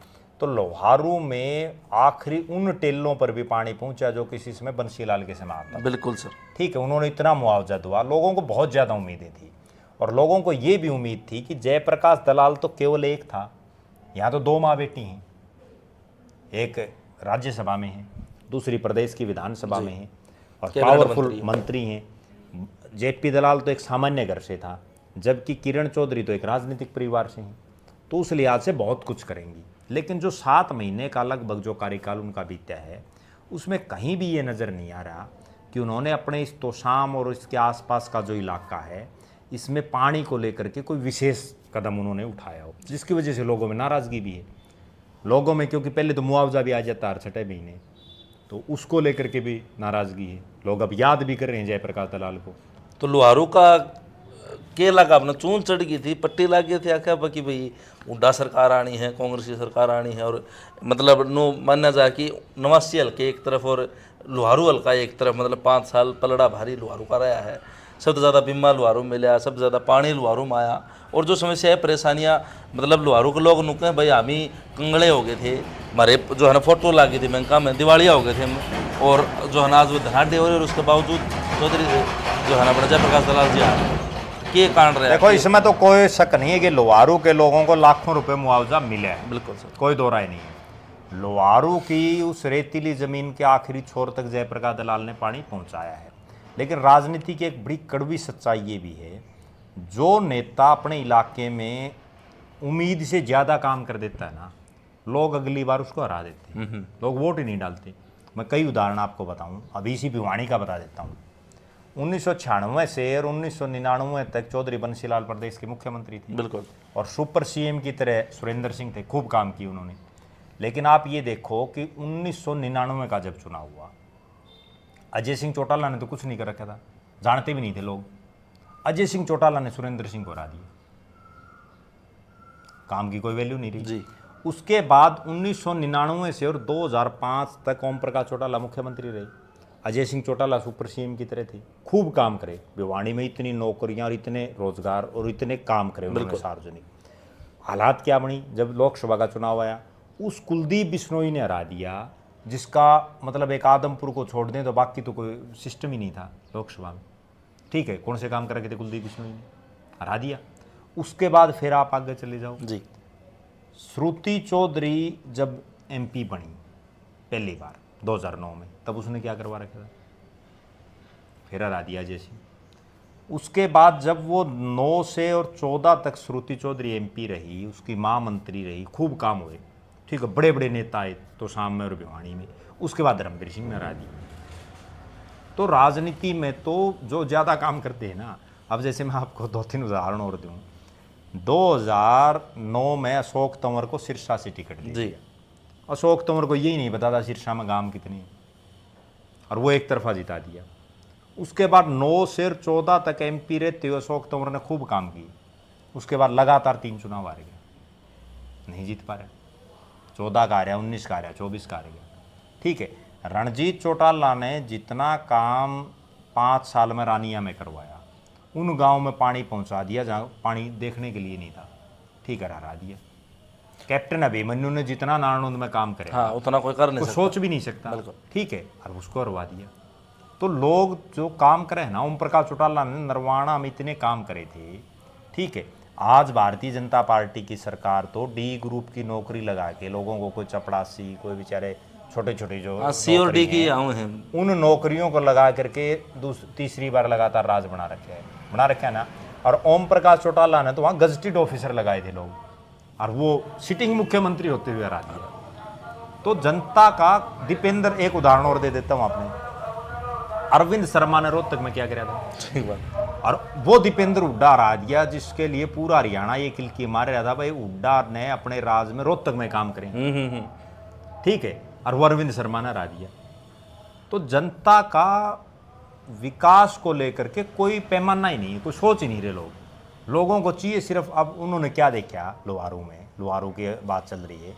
तो लोहारू में आखिरी उन टेलों पर भी पानी पहुंचा जो किसी समय बंसीलाल के समय आता। बिल्कुल सर, ठीक है, उन्होंने इतना मुआवजा दिया, लोगों को बहुत ज़्यादा उम्मीदें थी। और लोगों को ये भी उम्मीद थी कि जयप्रकाश दलाल तो केवल एक था, यहाँ तो 2 माँ बेटी हैं, एक राज्यसभा में है, दूसरी प्रदेश की विधानसभा में है और पावरफुल मंत्री हैं। जेपी दलाल तो एक सामान्य घर से था, जबकि किरण चौधरी तो एक राजनीतिक परिवार से हैं, तो उस लिहाज से बहुत कुछ करेंगी। लेकिन जो 7 महीने का लगभग जो कार्यकाल उनका बीता है, उसमें कहीं भी ये नज़र नहीं आ रहा कि उन्होंने अपने इस तोशाम और इसके आसपास का जो इलाका है, इसमें पानी को लेकर के कोई विशेष कदम उन्होंने उठाया हो, जिसकी वजह से लोगों में नाराज़गी भी है। लोगों में क्योंकि पहले तो मुआवजा भी आ जाता हर 6 महीने, तो उसको लेकर के भी नाराज़गी है। लोग अब याद भी कर रहे हैं जयप्रकाश दलाल को। तो लुहारू का के लगा अपना चून चढ़ गई थी, पट्टी लग गई थी आख्या कि भाई उड्डा सरकार आनी है, कांग्रेस की सरकार आनी है, और मतलब नो माना जा कि नवासी हल्के एक तरफ और लुहारू हल्का एक तरफ, मतलब 5 साल पलड़ा भारी लुहारू का रहा है। सबसे ज़्यादा बिम्मा लुहारू मिला, सबसे ज़्यादा पानी लुहारू में आया, और जो समस्या है परेशानियाँ मतलब लुहारू के लोग नुके भाई हम ही कंगड़े हो गए थे, हमारे जो है ना फोटो लगी थी बैंका में, दिवालिया हो गए थे हम, और जो है ना आज वो धनाढ़ हो रहे, और उसके बावजूद चौधरी जो है ना अपना जयप्रकाश दलाल जी आ के कारण रहे। देखो इसमें तो कोई शक नहीं है कि लुहारू के लोगों को लाखों रुपए मुआवजा मिला है, बिल्कुल सर, कोई दो राय नहीं है। लुहारू की उस रेतीली जमीन के आखिरी छोर तक जयप्रकाश दलाल ने पानी पहुंचाया है। लेकिन राजनीति की एक बड़ी कड़वी सच्चाई ये भी है, जो नेता अपने इलाके में उम्मीद से ज़्यादा काम कर देता है ना, लोग अगली बार उसको हरा देते हैं, लोग वोट ही नहीं डालते। मैं कई उदाहरण आपको बताऊं, अभी इसी भिवानी का बता देता हूं। 1996 से और 1999 तक चौधरी बंसीलाल प्रदेश के मुख्यमंत्री थे, बिल्कुल, और सुपर सीएम की तरह सुरेंद्र सिंह थे, खूब काम किए उन्होंने। लेकिन आप ये देखो कि 1999 का जब चुनाव हुआ, अजय सिंह चौटाला ने तो कुछ नहीं कर रखा था, जानते भी नहीं थे लोग। अजय सिंह चौटाला ने सुरेंद्र सिंह को हरा दिया, काम की कोई वैल्यू नहीं रही जी। उसके बाद 1999 से और 2005 तक ओम प्रकाश चौटाला मुख्यमंत्री रहे। अजय सिंह चौटाला सुपर सीएम की तरह थे, खूब काम करे, भिवानी में इतनी नौकरियां और इतने रोजगार और इतने काम करे उन्होंने सार्वजनिक। हालात क्या बनी जब लोकसभा का चुनाव आया, उस कुलदीप बिश्नोई ने हरा दिया, जिसका मतलब एक आदमपुर को छोड़ दें तो बाकी तो कोई सिस्टम ही नहीं था लोकसभा में। ठीक है, कौन से काम कर रखे थे कुलदीप बिश्नोई ने, हरा दिया। उसके बाद फिर आप आगे चले जाओ जी, श्रुति चौधरी जब एमपी बनी पहली बार 2009 में, तब उसने क्या करवा रखा था, फिर हरा दिया जैसे। उसके बाद जब वो 9 से और 14 तक श्रुति चौधरी एमपी रही, उसकी माँ मंत्री रही, खूब काम हुए, ठीक है, बड़े बड़े नेता आए तो शाम में और भिवानी में। उसके बाद धर्मवीर सिंह ने हरा दिया। तो राजनीति में तो जो ज़्यादा काम करते हैं ना, अब जैसे मैं आपको 2-3 उदाहरण और दूँ। 2009 में अशोक तंवर को सिरसा से टिकट दी जी, अशोक तंवर को यही नहीं पता था सिरसा में गांव कितने हैं, और वो एक तरफा जिता दिया। उसके बाद 9 से 14 तक एमपी रहते हुए अशोक तंवर ने खूब काम किए। उसके बाद लगातार 3 चुनाव हार गया, नहीं जीत पा रहा। 14 का हारा, 19 का हारा, 24 का हार गया। ठीक है, रणजीत चौटाला ने जितना काम 5 साल में रानिया में करवाया, उन गांव में पानी पहुंचा दिया जहाँ पानी देखने के लिए नहीं था, ठीक है, हरा दिया। कैप्टन अभिमन्यु ने जितना नारनौंद में काम करे, हाँ, उतना कोई कर नहीं वो सकता, सोच भी नहीं सकता, बिल्कुल। ठीक है, और उसको हरवा दिया। तो लोग जो काम करे हैं ना, ओम प्रकाश चौटाला ने नरवाणा में इतने काम करे थे, ठीक है। आज भारतीय जनता पार्टी की सरकार तो डी ग्रुप की नौकरी लगा के लोगों को, कोई चपड़ासी, कोई बेचारे छोटे छोटे जो सी और डी की आऊँ हैं, उन नौकरियों को लगा करके तीसरी बार लगातार राज बना रखे है ना। और ओम प्रकाश चौटाला ने तो वहाँ गजटेड ऑफिसर लगाए थे लोग, और वो सिटिंग मुख्यमंत्री होते हुए हरा दिया। तो जनता का दीपेंद्र, एक उदाहरण और दे देता हूँ आपने, अरविंद शर्मा ने रोहतक में क्या किया था, ठीक बात, और वो दीपेंद्र हुड्डा हरा दिया, जिसके लिए पूरा हरियाणा ये किलकी मार रहा था, भाई हुड्डा ने अपने राज में रोहतक में काम करें, ठीक है, और वो अरविंद शर्मा ने हरा दिया। तो जनता का विकास को लेकर के कोई पैमाना ही नहीं है, कोई सोच ही नहीं रहे लोग। लोगों को चाहिए सिर्फ, अब उन्होंने क्या देखा लुहारू में, लुहारू की बात चल रही है,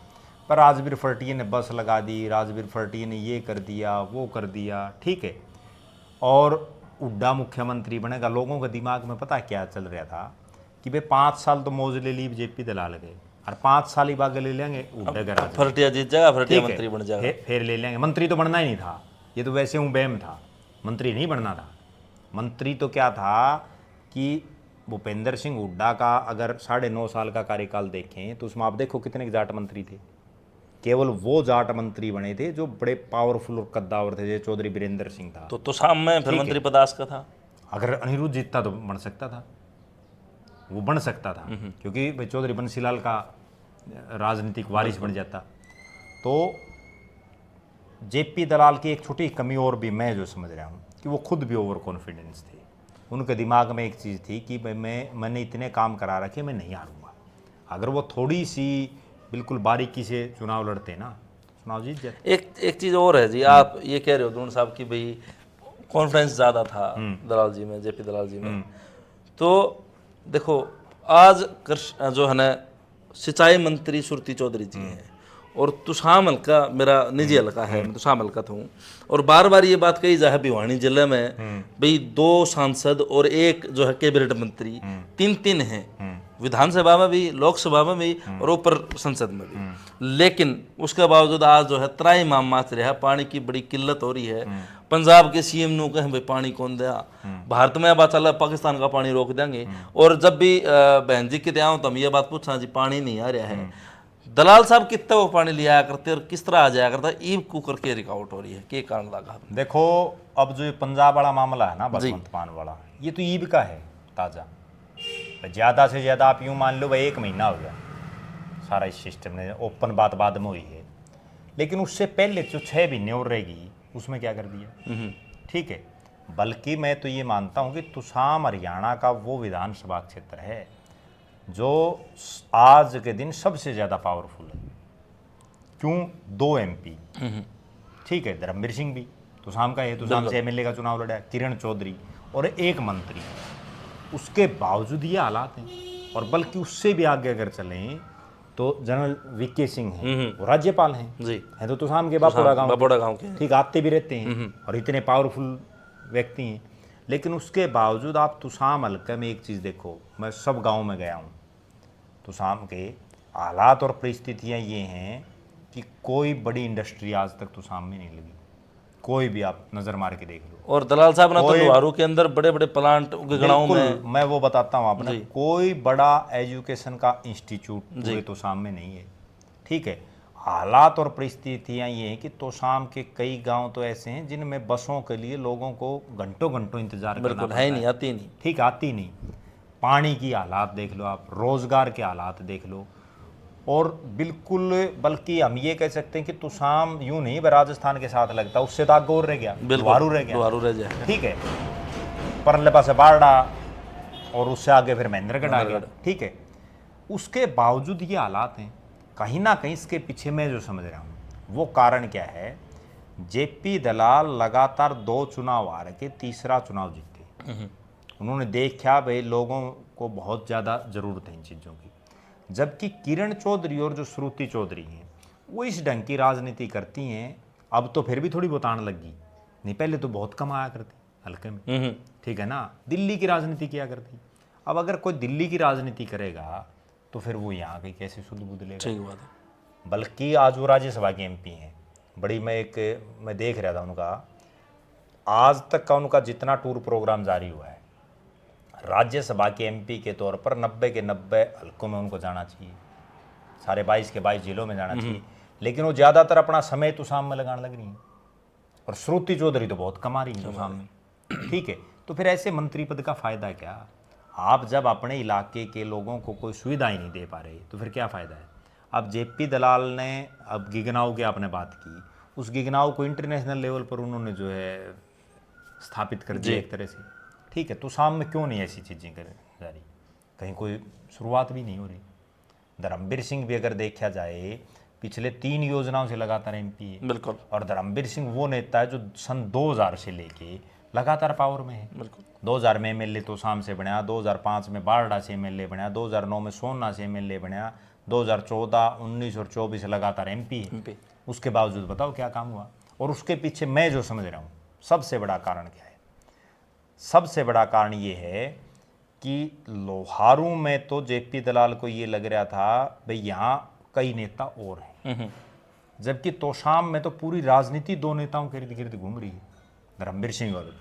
पर राजवीर फर्टिया ने बस लगा दी, राजवीर फर्टिया ने ये कर दिया, वो कर दिया, ठीक है, और हुड्डा मुख्यमंत्री बनेगा। लोगों के दिमाग में पता क्या चल रहा था कि भाई 5 साल तो मौज ले ली जेपी दलाल गए, और 5 साल ही बाद ले लेंगे हुड्डा का राज, फरटिया जीत जाएगा, फरटिया मंत्री बन जाएगा, फिर ले लेंगे। मंत्री तो बनना ही नहीं था, ये तो वैसे बैम था, मंत्री नहीं बनना था। मंत्री तो क्या था कि भूपेंद्र सिंह हुड्डा का अगर 9.5 साल का कार्यकाल देखें तो उसमें आप देखो कितने जाट मंत्री थे। केवल वो जाट मंत्री बने थे जो बड़े पावरफुल और कद्दावर थे, जैसे चौधरी बीरेंद्र सिंह था। तो शाम में फिर मंत्री पदास का था। अगर अनिरुद्ध जीतता तो बन सकता था, वो बन सकता था, क्योंकि भाई चौधरी बंसीलाल का राजनीतिक वारिस बन जाता। तो जेपी दलाल की एक छोटी कमी और भी मैं जो समझ रहा हूँ कि वो खुद भी ओवर कॉन्फिडेंस थे। उनके दिमाग में एक चीज़ थी कि भाई मैंने इतने काम करा रखे, मैं नहीं हारूंगा। अगर वो थोड़ी सी बिल्कुल बारीकी से चुनाव लड़ते ना, चुनाव जीत जाते। एक चीज़ और है जी, आप ये कह रहे हो द्रोण साहब कि भाई कॉन्फिडेंस ज़्यादा था दलाल जी में, जेपी दलाल जी में। तो देखो आज जो है ना सिंचाई मंत्री सुरती चौधरी जी हैं, और तुषाम हल्का मेरा निजी हल्का है, मैं तुषाम हल्का था हूँ, और बार बार ये बात कही जाए भिवानी जिले में भाई 2 सांसद और 1 जो है कैबिनेट मंत्री, 3 हैं, विधानसभा में भी, लोकसभा में भी, और ऊपर संसद में भी। लेकिन उसके बावजूद आज जो है त्राई माम माच रहा है, पानी की बड़ी किल्लत हो रही है। पंजाब के सीएम नु कहें भाई पानी कौन दिया, भारत में अब चल पाकिस्तान का पानी रोक देंगे। और जब भी बहन जी के आओ तो हम ये बात पूछा जी पानी नहीं आ रहा है, दलाल साहब कितना वो पानी लिया करते और किस तरह आ जाया करता, ईब कुकर के रिकॉर्ड हो रही है, के कारण लगा। देखो अब जो ये पंजाब वाला मामला है ना, बसंत मान वाला, ये तो ईब का है ताज़ा। ज़्यादा से ज़्यादा आप यूँ मान लो भाई 1 महीना हो गया सारा इस सिस्टम ने, ओपन बात बाद में हुई है। लेकिन उससे पहले जो 6 महीने और रहेगी उसमें क्या कर दिया, ठीक है। बल्कि मैं तो ये मानता हूँ कि तुसाम हरियाणा का वो विधानसभा क्षेत्र है जो आज के दिन सबसे ज़्यादा पावरफुल है। क्यों? 2 MP, ठीक है, धर्मवीर सिंह भी तुसाम का है, तुसाम से MLA का चुनाव लड़ा, किरण चौधरी, और 1 मंत्री। उसके बावजूद ये हालात हैं। और बल्कि उससे भी आगे अगर चलें तो जनरल VK सिंह हैं, वो राज्यपाल हैं जी, हैं तो तुसाम के बापोड़ा गांव के, ठीक, आते भी रहते हैं और इतने पावरफुल व्यक्ति हैं। लेकिन उसके बावजूद आप तुसाम हल्के में एक चीज़ देखो, मैं सब गांव में गया हूँ, तुसाम के हालात और परिस्थितियाँ ये हैं कि कोई बड़ी इंडस्ट्री आज तक तुसाम में नहीं लगी, कोई भी आप नज़र मार के देख लो। और दलाल साहब ने तो लोहारू के अंदर बड़े बड़े प्लांट गिगड़ाऊं में, मैं वो बताता हूँ आपने, कोई बड़ा एजुकेशन का इंस्टीट्यूट पूरे तोसाम में नहीं है, ठीक है। हालात और परिस्थितियाँ ये हैं कि तोसाम के कई गांव तो ऐसे हैं जिनमें बसों के लिए लोगों को घंटों घंटों इंतजार करना पड़ता है, नहीं आती नहीं, ठीक, आती नहीं। पानी की हालात देख लो आप, रोजगार के हालात देख लो, और बिल्कुल बल्कि हम ये कह सकते हैं कि तुसाम यूं नहीं राजस्थान के साथ लगता, उससे तो आगे और रह गया, लोहारू रह गया, ठीक है, परले पास बारडा, और उससे आगे फिर महेंद्रगढ़ आ गया, ठीक है। उसके बावजूद ये हालात हैं। कहीं ना कहीं इसके पीछे मैं जो समझ रहा हूँ वो कारण क्या है, जेपी दलाल लगातार 2 चुनाव हार के तीसरा चुनाव जीते। उन्होंने देखा भाई लोगों को बहुत ज़्यादा ज़रूरत है इन चीज़ों की, जबकि किरण चौधरी और जो श्रुति चौधरी हैं वो इस ढंग की राजनीति करती हैं। अब तो फिर भी थोड़ी बहुत आने लगी, नहीं पहले तो बहुत कम आया करती हल्के में, ठीक है ना, दिल्ली की राजनीति किया करती। अब अगर कोई दिल्ली की राजनीति करेगा तो फिर वो यहाँ कहीं कैसे शुद्ध बुद्ध लेगा। बल्कि आज वो राज्यसभा के MP हैं, बड़ी मैं देख रहा था उनका, आज तक का उनका जितना टूर प्रोग्राम जारी हुआ है, राज्यसभा के MP के तौर पर 90 के 90 हल्कों में उनको जाना चाहिए, सारे 22 के 22 जिलों में जाना चाहिए। लेकिन वो ज़्यादातर अपना समय तुसाम में लगाने लग रही हैं, और श्रुति चौधरी तो बहुत कमा रही है तुसाम में, ठीक है। तो फिर ऐसे मंत्री पद का फ़ायदा क्या? आप जब अपने इलाके के लोगों को कोई सुविधा ही नहीं दे पा रहे तो फिर क्या फ़ायदा है? अब जेपी दलाल ने अब गिगनाऊ की आपने बात की, उस गिगनाऊ को इंटरनेशनल लेवल पर उन्होंने जो है स्थापित कर दिया एक तरह से, ठीक है। तो शाम में क्यों नहीं ऐसी चीज़ें कर जा रही, कहीं कोई शुरुआत भी नहीं हो रही। धर्मवीर सिंह भी अगर देखा जाए पिछले 3 योजनाओं से लगातार MP है, बिल्कुल, और धर्मवीर सिंह वो नेता है जो सन 2000 से लेके लगातार पावर में है, बिल्कुल। 2000 में MLA तो शाम से बनया, 2005 में बारडा से MLA बनया, 2009 में सोना से MLA बनया, 2014, 19 और 24 लगातार MP है। उसके बावजूद बताओ क्या काम हुआ। और उसके पीछे मैं जो समझ रहा हूँ सबसे बड़ा कारण क्या है, सबसे बड़ा कारण ये है कि लोहारू में तो जेपी दलाल को ये लग रहा था भाई यहाँ कई नेता और हैं, जबकि तोशाम में तो पूरी राजनीति 2 नेताओं के इर्द गिर्द घूम रही है, धर्मवीर सिंह और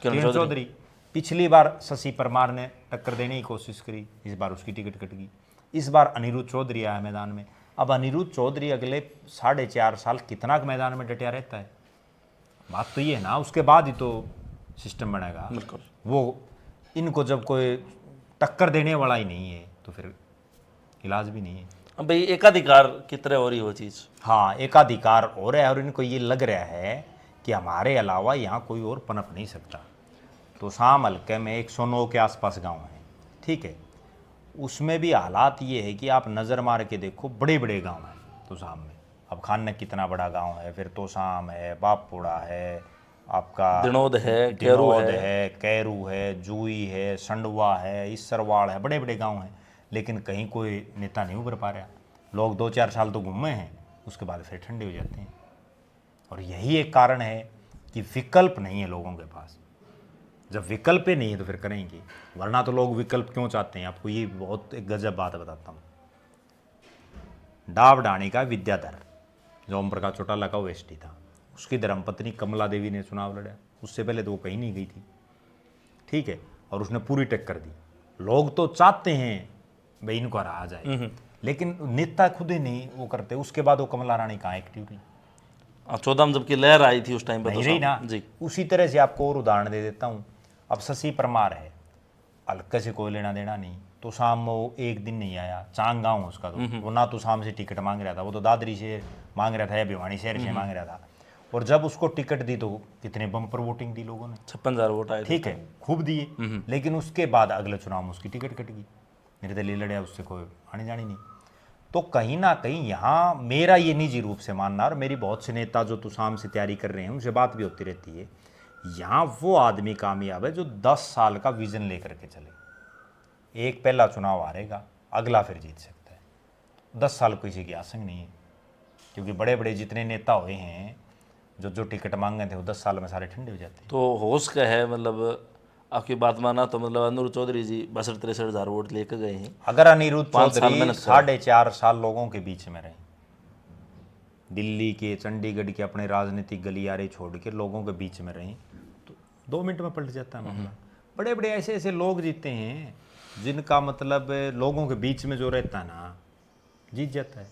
किरण चौधरी। पिछली बार शशि परमार ने टक्कर देने की कोशिश करी, इस बार उसकी टिकट कट गई। इस बार अनिरुद्ध चौधरी आया मैदान में। अब अनिरुद्ध चौधरी अगले 4.5 साल कितना मैदान में डटिया रहता है, बात तो ये है ना, उसके बाद ही तो सिस्टम बनेगा। बिल्कुल। वो इनको जब कोई टक्कर देने वाला ही नहीं है तो फिर इलाज भी नहीं है। अब भाई एकाधिकार की तरह हो रही वो चीज़। हाँ, एकाधिकार हो रहा है और इनको ये लग रहा है कि हमारे अलावा यहाँ कोई और पनप नहीं सकता। तो शाम हल्के में 109 के आसपास गांव हैं, ठीक है, उसमें भी हालात ये है कि आप नज़र मार के देखो, बड़े बड़े गांव हैं तो शाम में। अब खान कितना बड़ा गांव है, फिर तोशाम है, बापुड़ा है, आपका दिनोद है, दिनोद है, कैरू है, जूई है, संडवा है, इसरवाड़ है, बड़े बड़े गांव हैं। लेकिन कहीं कोई नेता नहीं उभर पा रहा। लोग 2-4 साल तो घूमे हैं, उसके बाद फिर ठंडे हो जाते हैं। और यही एक कारण है कि विकल्प नहीं है लोगों के पास। जब विकल्प ही नहीं है तो फिर करेंगे, वरना तो लोग विकल्प क्यों चाहते हैं। आपको ये बहुत एक गजब बात बताता हूँ। डाव डाणी का विद्याधर, जो ओम प्रकाश चौटाला का ओएसडी था, उसकी धर्मपत्नी कमला देवी ने चुनाव लड़ा। उससे पहले तो वो कहीं नहीं गई थी, ठीक है, और उसने पूरी टक्कर दी। लोग तो चाहते हैं भाई इनको हरा जाए, लेकिन नेता खुद ही नहीं वो करते। उसके बाद वो कमला रानी कहाँ एक्टिव रही? 14 में जबकि लहर आई थी उस टाइम पर नहीं रही ना जी। उसी तरह से आपको और उदाहरण दे देता हूँ। अब शशि परमार है, हल्के से कोई लेना देना नहीं, तो शाम में वो एक दिन नहीं आया। चांग गाँव उसका, तो वो ना तो शाम से टिकट मांग रहा था, वो तो दादरी से मांग रहा था या भिवानी शहर से मांग रहा था। और जब उसको टिकट दी तो कितने बम्पर वोटिंग दी लोगों ने, 56,000 वोट आए थे। ठीक है, खूब दिए। लेकिन उसके बाद अगले चुनाव में उसकी टिकट कट गई, निर्दलीय लड़े, उससे कोई आनी जानी नहीं। तो कहीं ना कहीं यहाँ मेरा ये निजी रूप से मानना, और मेरी बहुत से नेता जो शाम से तैयारी कर रहे हैं उनसे बात भी होती रहती है, यहाँ वो आदमी कामयाब है जो 10 साल का विजन लेकर के चले। एक पहला चुनाव हारेगा, अगला फिर जीत सकता है। 10 साल किसी की आसंग नहीं है, क्योंकि बड़े बड़े जितने नेता हुए हैं जो टिकट मांगे थे वो 10 साल में सारे ठंडे हो जाते हैं। तो होश का है, मतलब आपकी बात माना तो मतलब अनिरुद्ध चौधरी जी 62-63 हज़ार वोट लेकर गए हैं। अगर अनिरुद्ध 5 साल चौधरी मेहनत करा। 4.5 साल लोगों के बीच में रहे, दिल्ली के, चंडीगढ़ के अपने राजनीतिक गलियारे छोड़ के लोगों के बीच में रहे, तो 2 मिनट में पलट जाता है मामला। बड़े बड़े ऐसे ऐसे लोग जीते हैं जिनका मतलब लोगों के बीच में जो रहता है ना, जीत जाता है।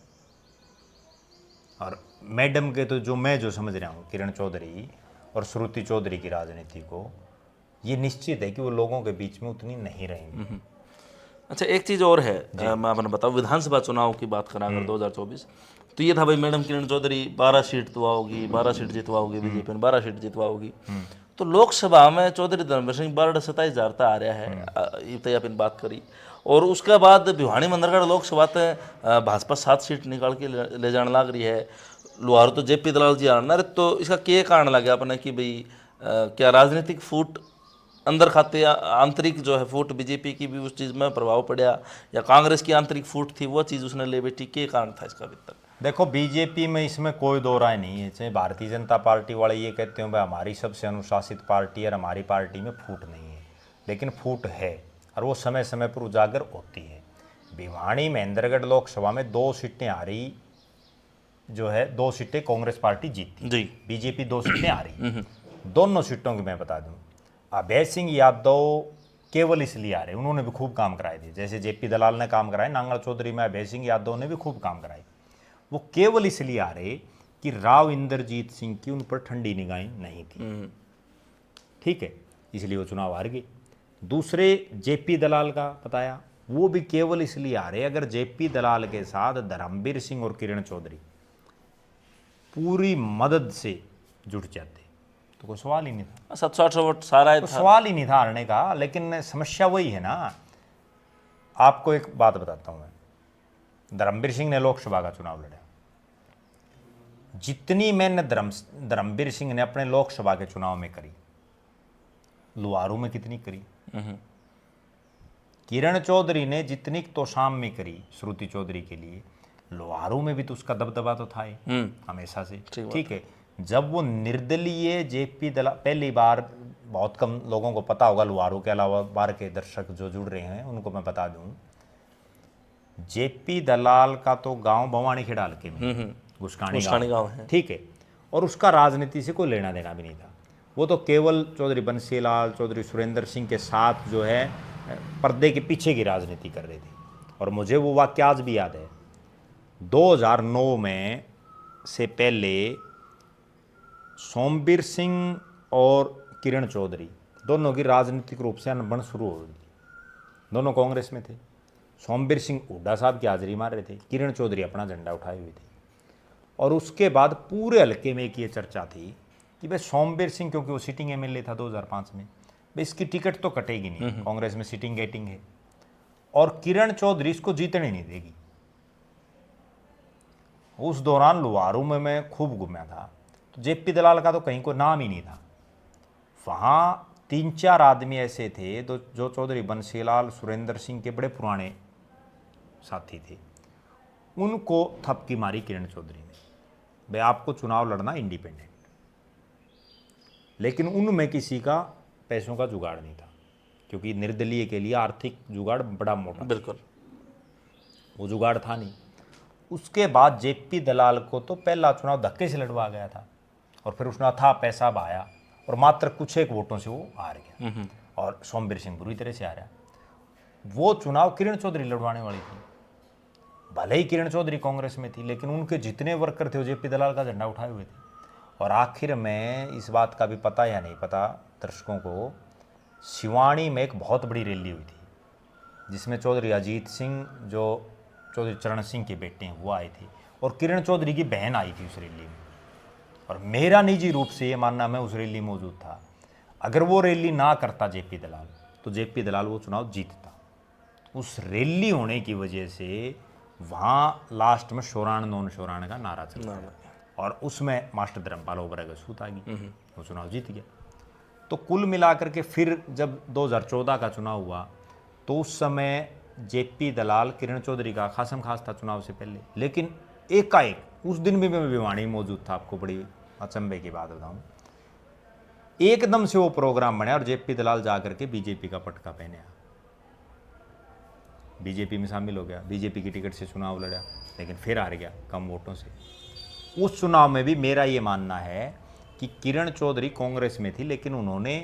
और मैडम के तो मैं जो समझ रहा हूँ, किरण चौधरी और श्रुति चौधरी की राजनीति को, ये निश्चित है कि वो लोगों के बीच में उतनी नहीं रहेंगी। अच्छा, एक चीज़ और है, मैं आपने बताऊँ, विधानसभा चुनाव की बात करा अगर 2024, तो ये था भाई madam Kiran Chaudhary 12 seat जितवाओगी, 12 seat जितवाओगी, BJP ने 12 सीट जितवाओगी। तो लोकसभा में चौधरी धर्मवीर सिंह 27,000 आ रहा है, ये तो अपन बात करी। और उसके बाद भिवानी मंदरगढ़ लोकसभा तक भाजपा 7 सीट निकाल के ले जाने लग रही है। लुहारू तो जेपी दलाल जी आना रहे, तो इसका क्या कारण लगे अपने कि भाई क्या राजनीतिक फूट अंदर खाते, आंतरिक जो है फूट बीजेपी की भी उस चीज़ में प्रभाव पड़ा, या कांग्रेस की आंतरिक फूट थी वो चीज़ उसने ले बैठी, क्या कारण था इसका अभी तक? देखो, बीजेपी में इसमें कोई दो राय नहीं है। चाहे भारतीय जनता पार्टी वाले ये कहते हैं भाई हमारी सबसे अनुशासित पार्टी है और हमारी पार्टी में फूट नहीं है, लेकिन फूट है और वो समय समय पर उजागर होती है। भिवानी महेंद्रगढ़ लोकसभा में 2 सीटें हारी, जो है 2 सीटें कांग्रेस पार्टी जीती जी, बीजेपी 2 सीटें हारी। दोनों सीटों की मैं बता दूं, अभय सिंह यादव केवल इसलिए आ रहे, उन्होंने भी खूब काम कराए थे, जैसे जेपी दलाल ने काम कराए, नांगल चौधरी में अभय सिंह यादव ने भी खूब काम कराए। वो केवल इसलिए आ रहे कि राव इंद्रजीत सिंह की उन पर ठंडी निगाहें नहीं थी, ठीक है, इसलिए वो चुनाव हार गए। दूसरे जेपी दलाल का बताया, वो भी केवल इसलिए आ रहे, अगर जेपी दलाल के साथ धर्मवीर सिंह और किरण चौधरी पूरी मदद से जुट जाते तो कोई सवाल ही नहीं था। 700-800 वोट सारा तो था। सवाल ही नहीं था हारने का। लेकिन समस्या वही है ना। आपको एक बात बताता हूं मैं, धर्मवीर सिंह ने लोकसभा का चुनाव लड़ा, जितनी मैंने धर्मवीर सिंह ने अपने लोकसभा के चुनाव में करी, लुहारू में कितनी करी? किरण चौधरी ने जितनी तोशाम में करी श्रुति चौधरी के लिए, लुहारू में भी तो उसका दबदबा तो था ही हमेशा से, ठीक है। जब वो निर्दलीय जेपी दलाल, पहली बार, बहुत कम लोगों को पता होगा, लुहारू के अलावा बाहर के दर्शक जो जुड़ रहे हैं उनको मैं बता दूं, जेपी दलाल का तो गांव भवानी खेड़ा हल्के में, गुस्कानी गांव गाँव है, ठीक है, और उसका राजनीति से कोई लेना देना भी नहीं था। वो तो केवल चौधरी बंसीलाल, चौधरी सुरेंद्र सिंह के साथ जो है पर्दे के पीछे की राजनीति कर रहे थे। और मुझे वो वाक्य आज भी याद है, 2009 में से पहले सोमवीर सिंह और किरण चौधरी दोनों की राजनीतिक रूप से अनबन शुरू हो गई। दोनों कांग्रेस में थे। सोमवीर सिंह हुड्डा साहब की हाजिरी मार रहे थे, किरण चौधरी अपना झंडा उठाए हुए थे। और उसके बाद पूरे हल्के में एक ये चर्चा थी कि भाई सोमवीर सिंह, क्योंकि वो सिटिंग एमएलए था 2005 में, भाई इसकी टिकट तो कटेगी नहीं, कांग्रेस में सिटिंग गेटिंग है, और किरण चौधरी इसको जीतने नहीं देगी। उस दौरान लुहारू में मैं खूब घूमा था, तो जेपी दलाल का तो कहीं को नाम ही नहीं था। वहाँ 3-4 आदमी ऐसे थे जो चौधरी बंसीलाल, सुरेंद्र सिंह के बड़े पुराने साथी थे। उनको थपकी मारी किरण चौधरी ने, भाई आपको चुनाव लड़ना इंडिपेंडेंट। लेकिन उनमें किसी का पैसों का जुगाड़ नहीं था, क्योंकि निर्दलीय के लिए आर्थिक जुगाड़ बड़ा मोटा, बिल्कुल वो जुगाड़ था नहीं। उसके बाद जेपी दलाल को तो पहला चुनाव धक्के से लड़वा गया था, और फिर उसने था पैसा बहाया और मात्र कुछ एक वोटों से वो हार गया, और सोमवीर सिंह बुरी तरह से हारा। वो चुनाव किरण चौधरी लड़वाने वाली थी। भले ही किरण चौधरी कांग्रेस में थी, लेकिन उनके जितने वर्कर थे वो जेपी दलाल का झंडा उठाए हुए थे। और आखिर में इस बात का भी पता या नहीं पता दर्शकों को, सिवानी में एक बहुत बड़ी रैली हुई थी, जिसमें चौधरी अजीत सिंह, जो चौधरी चरण सिंह के बेटे हैं, वो आए थे, और किरण चौधरी की बहन आई थी उस रैली में। और मेरा निजी रूप से ये मानना, मैं उस रैली में मौजूद था, अगर वो रैली ना करता जेपी दलाल, तो जेपी दलाल वो चुनाव जीतता। उस रैली होने की वजह से वहाँ लास्ट में शोरान नॉन शोरान का नारा चल रहा है, और उसमें मास्टर धर्मपाल ओबरा का सूत आ गई, वो चुनाव जीत गया। तो कुल मिलाकर के फिर जब 2014 का चुनाव हुआ, तो उस समय जेपी दलाल किरण चौधरी का खासम खास था चुनाव से पहले। लेकिन एकाएक उस दिन भी मैं भिवानी मौजूद था, आपको बड़ी अचंभे की बात बताऊं, एकदम से वो प्रोग्राम बना और जेपी दलाल जाकर के बीजेपी का पटका पहने, बीजेपी में शामिल हो गया, बीजेपी की टिकट से चुनाव लड़ा, लेकिन फिर हार गया कम वोटों से। उस चुनाव में भी मेरा ये मानना है कि किरण चौधरी कांग्रेस में थी, लेकिन उन्होंने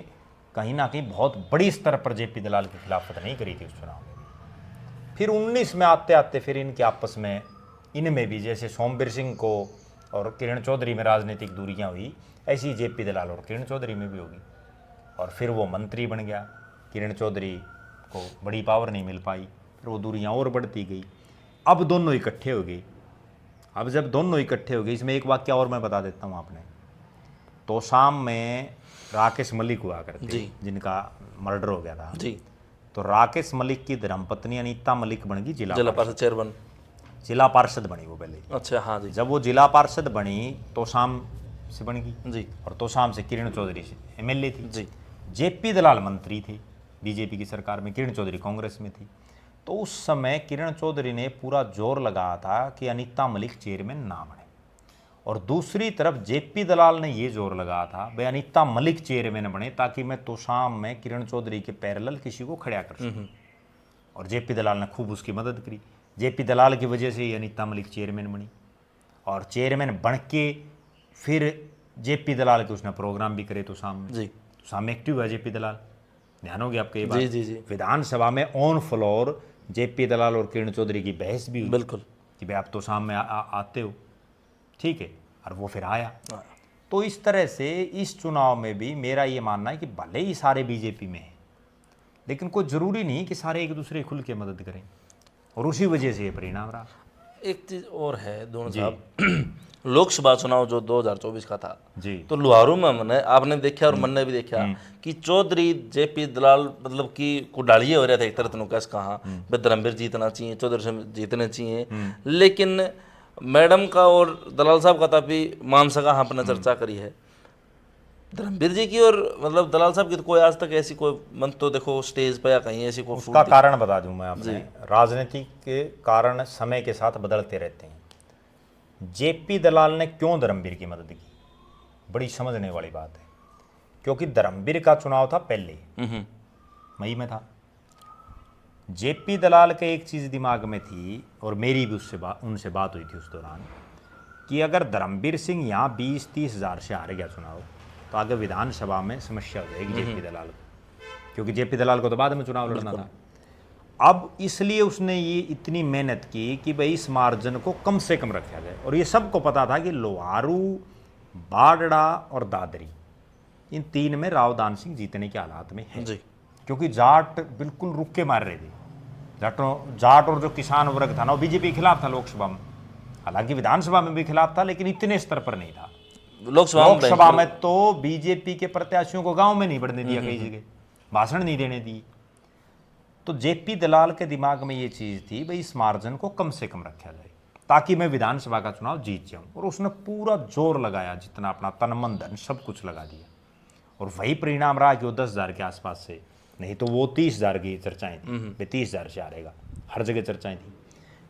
कहीं ना कहीं बहुत बड़ी स्तर पर जेपी दलाल की खिलाफत नहीं करी थी उस चुनाव में। फिर 19 में आते आते फिर इनके आपस में, इनमें भी जैसे सोमवीर सिंह को और किरण चौधरी में राजनीतिक दूरियां हुई, ऐसी जेपी दलाल और किरण चौधरी में भी होगी। और फिर वो मंत्री बन गया, किरण चौधरी को बड़ी पावर नहीं मिल पाई, फिर वो दूरियां और बढ़ती गई। अब दोनों इकट्ठे हो गए। अब जब दोनों इकट्ठे हो गए, इसमें एक वाक्य और मैं बता देता हूँ आपने, तोशाम में राकेश मलिक हुआ करते, जिनका मर्डर हो गया था जी। तो राकेश मलिक की धर्मपत्नी अनीता मलिक बन गई जिला पार्षद चेयरमैन, जिला पार्षद बनी वो पहले। अच्छा, हाँ जी। जब वो जिला पार्षद बनी तोशाम से बन गई जी, और तोशाम से किरण चौधरी से एमएलए थी जी। जेपी दलाल मंत्री थे बीजेपी की सरकार में, किरण चौधरी कांग्रेस में थी। तो उस समय किरण चौधरी ने पूरा जोर लगाया था कि अनीता मलिक चेयरमैन ना बने, और दूसरी तरफ जेपी दलाल ने ये जोर लगाया था भाई अनीता मलिक चेयरमैन बने, ताकि मैं तोशाम में किरण चौधरी के पैरेलल किसी को खड़ा कर सकूं। और जेपी दलाल ने खूब उसकी मदद करी। जेपी दलाल की वजह से ही अनीता मलिक चेयरमैन बनी, और चेयरमैन बन के फिर जेपी दलाल के उसने प्रोग्राम भी करे तोशाम में जी। तोशाम में एक्टिव है जेपी दलाल, ध्यान हो गया आपके ये बात जी, जी। विधानसभा में ऑन फ्लोर जेपी दलाल और किरण चौधरी की बहस भी हुई, बिल्कुल, कि भाई आप तो सामने आते हो, ठीक है, और वो फिर आया। तो इस तरह से इस चुनाव में भी मेरा ये मानना है कि भले ही सारे बीजेपी में हैं, लेकिन कोई ज़रूरी नहीं कि सारे एक दूसरे खुल के मदद करें, और उसी वजह से ये परिणाम रहा। एक चीज़ और है दोनों साहब, लोकसभा चुनाव जो 2024 का था जी, तो लुहारू में मैंने आपने देखा और मैंने भी देखा कि चौधरी जेपी दलाल मतलब कि कुडालिए हो रहे थे एक तरह से कैसे कहा धर्मवीर जीतना चाहिए, चौधरी जीतने चाहिए, लेकिन मैडम का और दलाल साहब का तभी मान सका आपने चर्चा करी है धर्मवीर जी की, और मतलब दलाल साहब की तो कोई आज तक ऐसी कोई मन तो देखो स्टेज पर या कहीं ऐसी कोई उसका कारण बता दूं मैं आपने, राजनीति के कारण समय के साथ बदलते रहते हैं। जेपी दलाल ने क्यों धर्मवीर की मदद की, बड़ी समझने वाली बात है, क्योंकि धर्मवीर का चुनाव था पहले मई में था। जेपी दलाल के एक चीज़ दिमाग में थी, और मेरी भी उनसे बात हुई थी उस दौरान, कि अगर धर्मवीर सिंह यहाँ 20-30 हज़ार से हार गया चुनाव, तो आगे विधानसभा में समस्या हो जाएगी जेपी दलाल को, क्योंकि जेपी दलाल को तो बाद में चुनाव लड़ना था। अब इसलिए उसने ये इतनी मेहनत की कि भाई इस मार्जिन को कम से कम रखा जाए, और ये सबको पता था कि लोहारू, बारड़ा और दादरी, इन तीन में राव दान सिंह जीतने के हालात में है, क्योंकि जाट बिल्कुल रुक के मार रहे थे। जाट और जो किसान वर्ग था ना, वो बीजेपी के खिलाफ था लोकसभा में, हालांकि विधानसभा में भी खिलाफ था, लेकिन इतने स्तर पर नहीं था। लोकसभा में तो बीजेपी के प्रत्याशियों को गांव में नहीं बढ़ने दिया, कई जगह भाषण नहीं देने दिए। तो जेपी दलाल के दिमाग में ये चीज थी, भाई इस मार्जिन को कम से कम रखा जाए ताकि मैं विधानसभा का चुनाव जीत जाऊं, और उसने पूरा जोर लगाया, जितना अपना तन मन धन सब कुछ लगा दिया, और वही परिणाम रहा कि वो 10,000 के आसपास से, नहीं तो वो 30,000 की चर्चाएं थी, वे 30,000 से हारेगा, हर जगह चर्चाएं थी।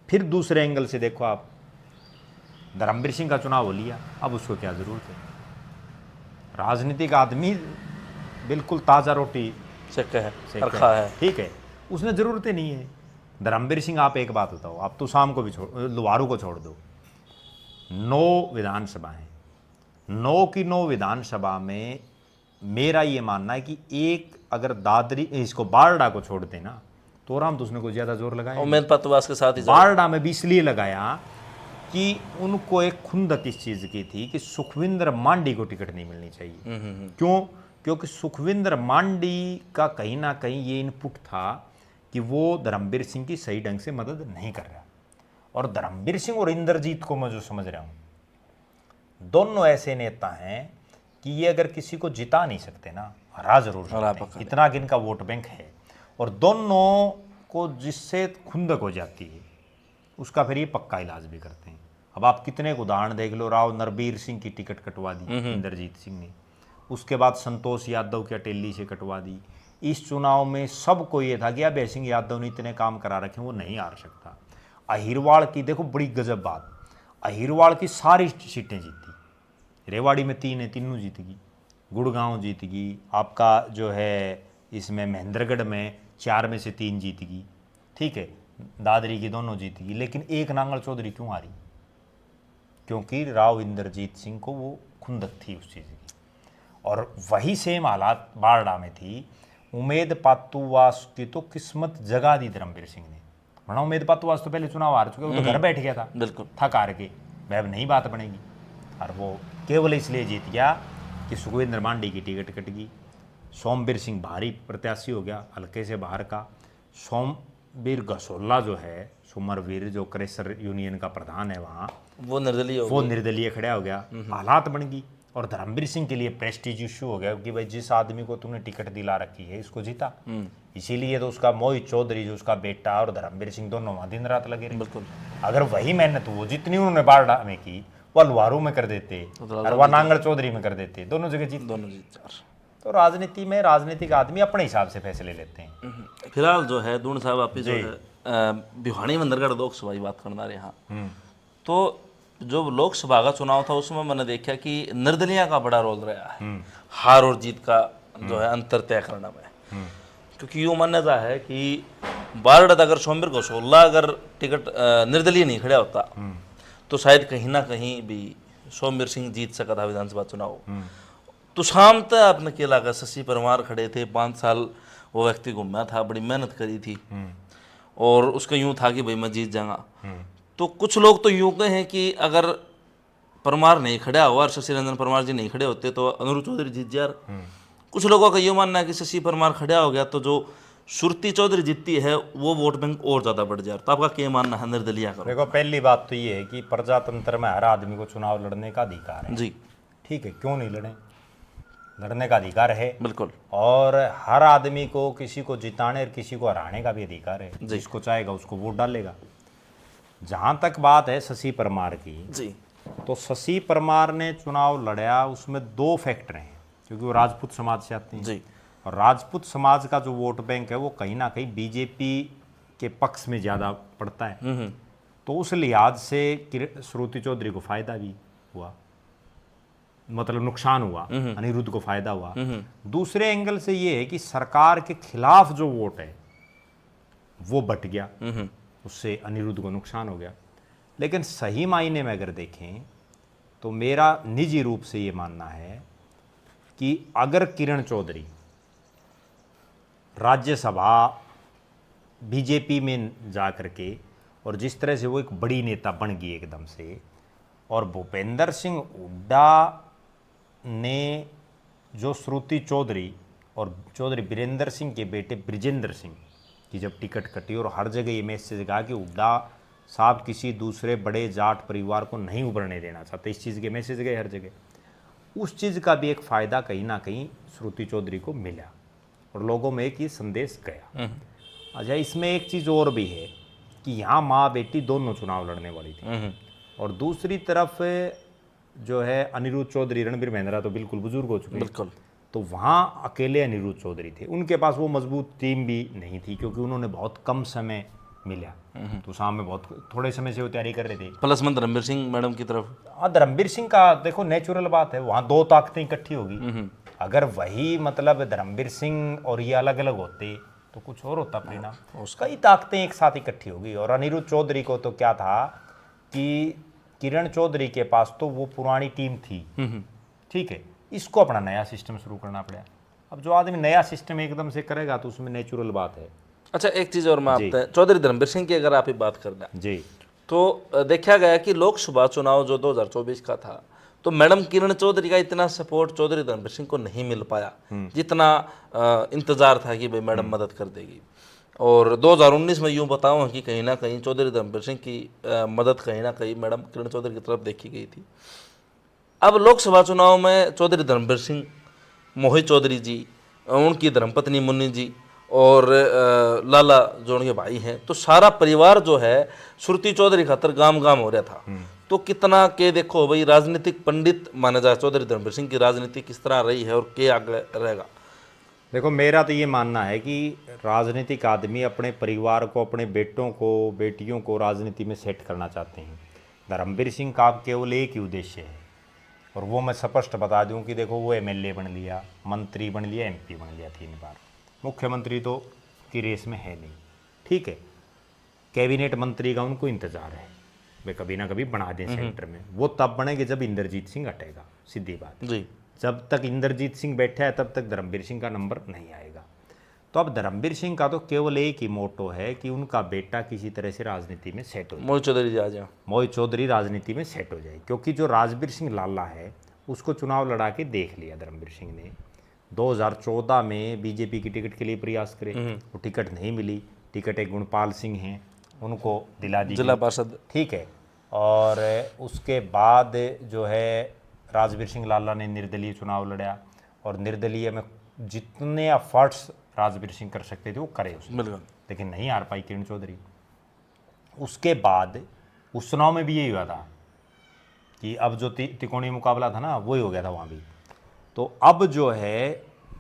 फिर दूसरे एंगल से देखो आप, धर्मवीर सिंह का चुनाव हो लिया, अब उसको क्या जरूरत है? राजनीतिक आदमी बिल्कुल ताज़ा रोटी सेका है, ठीक है, उसने जरूरत ही नहीं है। धर्मवीर सिंह, आप एक बात बताओ, आप तो शाम को भी लोहारू को छोड़ दो, 9 विधानसभा है, 9 की 9 विधानसभा में मेरा ये मानना है कि एक अगर दादरी, इसको बारडा को छोड़ देना, तो राम तो उसने कोई ज्यादा जोर लगाया, उम्मेद के साथ ही बारडा में भी इसलिए लगाया कि उनको एक खुंदक इस चीज की थी कि सुखविंदर मांडी को टिकट नहीं मिलनी चाहिए। क्यों? क्योंकि सुखविंदर मांडी का कहीं ना कहीं ये इनपुट था कि वो धर्मवीर सिंह की सही ढंग से मदद नहीं कर रहा, और धर्मवीर सिंह और इंद्रजीत को मैं जो समझ रहा हूं, दोनों ऐसे नेता हैं कि ये अगर किसी को जिता नहीं सकते ना, हरा जरूर सकते, इतना कि इनका वोट बैंक है, और दोनों को जिससे खुंदक हो जाती है उसका फिर ये पक्का इलाज भी करते हैं। अब आप कितने उदाहरण देख लो, राव नरबीर सिंह की टिकट कटवा दी इंद्रजीत सिंह ने, उसके बाद संतोष यादव की अटेली से कटवा दी। इस चुनाव में सबको ये था कि अभय सिंह यादव ने इतने काम करा रखे, वो नहीं हार सकता। अहिरवाल की देखो बड़ी गजब बात, अहिरवाल की सारी सीटें जीती, रेवाड़ी में 3 है, तीनों जीत गई, गुड़गांव जीत गई, आपका जो है इसमें महेंद्रगढ़ में 4 में से 3 जीत गई, ठीक है, दादरी की दोनों जीत गई, लेकिन एक नांगल चौधरी क्यों हारी? क्योंकि राव इंद्रजीत सिंह को वो खुंदक थी उस चीज़ की। और वही सेम हालात बारडा में थी। उमेद पातुवास की तो किस्मत जगा दी धर्मवीर सिंह ने, वरना उमेद पातुवास तो पहले चुनाव हार चुके, वो तो घर बैठ गया था, बिल्कुल थक हार के, वह अब नई बात बनेगी, और वो केवल इसलिए जीत गया कि सुखविंदर मांडी की टिकट कट गई। सोमवीर सिंह भारी प्रत्याशी हो गया, हल्के से बाहर का। सोमवीर गसोला जो है, सुमरवीर जो क्रेशर यूनियन का प्रधान है वहाँ, वो निर्दलीय खड़ा हो गया, हालात बन गई। और धर्मवीर सिंह के लिए प्रेस्टीज इश्यू हो गया कि भाई जिस आदमी को तुमने टिकट दिला रखी है इसको जीता, इसीलिए तो उसका मोहित चौधरी जो उसका बेटा और धर्मवीर सिंह दोनों वहाँ दिन रात लगे रहे। बिल्कुल, अगर वही मेहनत वो जितनी उन्होंने बारडा में की वह लोहारू में कर देते और वह नांगल चौधरी में कर देते, दोनों जगह जीत। तो राजनीति में राजनीतिक आदमी अपने हिसाब से फैसले लेते हैं। फिलहाल जो है दून साहब आप जो है भिवानी बंदरगढ़ लोकसभा की बात करना रहे, हाँ, तो जो लोकसभा का चुनाव था उसमें मैंने देखा कि निर्दलिया का बड़ा रोल रहा है हार और जीत का जो है अंतर तय करने में, क्योंकि यूँ मान्यता है कि बारडा अगर सोमवीर गसोला अगर टिकट निर्दलीय नहीं खड़ा होता तो शायद कहीं ना कहीं भी सोमवीर सिंह जीत सका था विधानसभा चुनाव। तो शाम तक आपने क्या लगा, शशि परमार खड़े थे, 5 साल वो व्यक्ति घूमा था, बड़ी मेहनत करी थी, और उसका यूँ था कि भाई मैं जीत जाऊंगा। तो कुछ लोग तो यूँ कहे हैं कि अगर परमार नहीं खड़ा हुआ और शशि रंजन परमार जी नहीं खड़े होते तो अनिरुद्ध चौधरी जीत जा। कुछ लोगों का ये मानना है कि शशि परमार खड़ा हो गया तो जो सुरती चौधरी जीतती है वो वोट बैंक और ज़्यादा बढ़ जाए। तो आपका क्या मानना है निर्दलीय का? देखो, पहली बात तो ये है कि प्रजातंत्र में हर आदमी को चुनाव लड़ने का अधिकार है जी, ठीक है, क्यों नहीं लड़े, लड़ने का अधिकार है बिल्कुल। और हर आदमी को किसी को जिताने और किसी को हराने का भी अधिकार है, जिसको चाहेगा उसको वोट डालेगा। जहाँ तक बात है शशि परमार की जी, तो शशि परमार ने चुनाव लड़ा, उसमें 2 फैक्टर हैं, क्योंकि वो राजपूत समाज से आते हैं जी, और राजपूत समाज का जो वोट बैंक है वो कहीं ना कहीं बीजेपी के पक्ष में ज़्यादा पड़ता है। तो उस लिहाज से श्रुति चौधरी को फायदा भी हुआ, मतलब नुकसान हुआ, अनिरुद्ध को फायदा हुआ। दूसरे एंगल से ये है कि सरकार के खिलाफ जो वोट है वो बट गया, उससे अनिरुद्ध को नुकसान हो गया। लेकिन सही मायने में अगर देखें तो मेरा निजी रूप से ये मानना है कि अगर किरण चौधरी राज्यसभा बीजेपी में जा करके और जिस तरह से वो एक बड़ी नेता बन गई एकदम से, और भूपेंद्र सिंह हुड्डा ने जो श्रुति चौधरी और चौधरी बीरेंद्र सिंह के बेटे ब्रिजेंद्र सिंह की जब टिकट कटी और हर जगह ये मैसेज कहा कि हुड्डा साहब किसी दूसरे बड़े जाट परिवार को नहीं उभरने देना चाहते, इस चीज़ के मैसेज गए हर जगह, उस चीज़ का भी एक फ़ायदा कहीं ना कहीं श्रुति चौधरी को मिला और लोगों में एक ये संदेश गया। अच्छा, इसमें एक चीज़ और भी है कि यहाँ माँ बेटी दोनों चुनाव लड़ने वाली थी और दूसरी तरफ जो है अनिरुद्ध चौधरी, रणबीर महिंद्रा तो बिल्कुल बुजुर्ग हो चुके हैं, बिल्कुल, तो वहाँ अकेले अनिरुद्ध चौधरी थे, उनके पास वो मजबूत टीम भी नहीं थी क्योंकि उन्होंने बहुत कम समय मिला, तो सामने बहुत थोड़े समय से वो तैयारी कर रहे थे। प्लस में रणबीर सिंह मैडम की तरफ, धर्मवीर सिंह का देखो नेचुरल बात है, वहाँ दो ताकतें इकट्ठी होगी, अगर वही मतलब धर्मवीर सिंह और ये अलग अलग होते तो कुछ और होता परिणाम, कई ताकतें एक साथ इकट्ठी होगी। और अनिरुद्ध चौधरी को तो क्या था कि किरण चौधरी के पास तो वो पुरानी टीम थी, ठीक है, इसको अपना नया सिस्टम शुरू करना पड़ा। अब जो आदमी नया सिस्टम एकदम से करेगा तो उसमें नेचुरल बात है। अच्छा एक चीज़ और मैं आपसे, चौधरी धर्मवीर सिंह की अगर आप ही बात कर लें जी, तो देखा गया कि लोकसभा चुनाव जो 2024 का था तो मैडम किरण चौधरी का इतना सपोर्ट चौधरी धर्मवीर सिंह को नहीं मिल पाया जितना इंतजार था कि भाई मैडम मदद कर देगी। और 2019 में यूँ बताऊँ कि कहीं ना कहीं चौधरी धर्मवीर सिंह की मदद कहीं ना कहीं मैडम किरण चौधरी की तरफ देखी गई थी। अब लोकसभा चुनाव में चौधरी धर्मवीर सिंह, मोहित चौधरी जी, उनकी धर्मपत्नी मुन्नी जी और लाला जो उनके भाई हैं, तो सारा परिवार जो है श्रुति चौधरी खातर गाम गाम हो रहा था। तो कितना के देखो भाई राजनीतिक पंडित माना जाए चौधरी धर्मवीर सिंह की राजनीति किस तरह रही है और के आगे रहेगा। देखो मेरा तो ये मानना है कि राजनीतिक आदमी अपने परिवार को, अपने बेटों को, बेटियों को राजनीति में सेट करना चाहते हैं। धर्मवीर सिंह का केवल एक ही उद्देश्य है और वो मैं स्पष्ट बता दूं कि देखो वो एमएलए बन लिया, मंत्री बन लिया, एमपी बन लिया 3 बार, मुख्यमंत्री तो की रेस में है नहीं, ठीक है, कैबिनेट मंत्री का उनको इंतजार है, वे कभी ना कभी बना दें सेंटर में, वो तब बनेंगे जब इंद्रजीत सिंह हटेगा, सीधी बात जी। जब तक इंद्रजीत सिंह बैठा है तब तक धर्मवीर सिंह का नंबर नहीं आएगा। तो अब धर्मवीर सिंह का तो केवल एक ही मोटो है कि उनका बेटा किसी तरह से राजनीति में सेट हो जाए, मोहित चौधरी जी आ जाए, मोहित चौधरी राजनीति में सेट हो जाए, क्योंकि जो राजवीर सिंह लाला है उसको चुनाव लड़ा के देख लिया धर्मवीर सिंह ने। 2014 में बीजेपी की टिकट के लिए प्रयास करे, वो टिकट नहीं मिली, टिकट एक गुणपाल सिंह हैं उनको दिला दी जिला पार्षद, ठीक है, और उसके बाद जो है राजवीर सिंह लाला ने निर्दलीय चुनाव लड़ा और निर्दलीय में जितने एफर्ट्स राजवीर सिंह कर सकते थे वो करे उसने, बिल्कुल, लेकिन नहीं हार पाई किरण चौधरी। उसके बाद उस चुनाव में भी यही हुआ था कि अब जो त्रिकोणीय मुकाबला था ना वही हो गया था वहाँ भी। तो अब जो है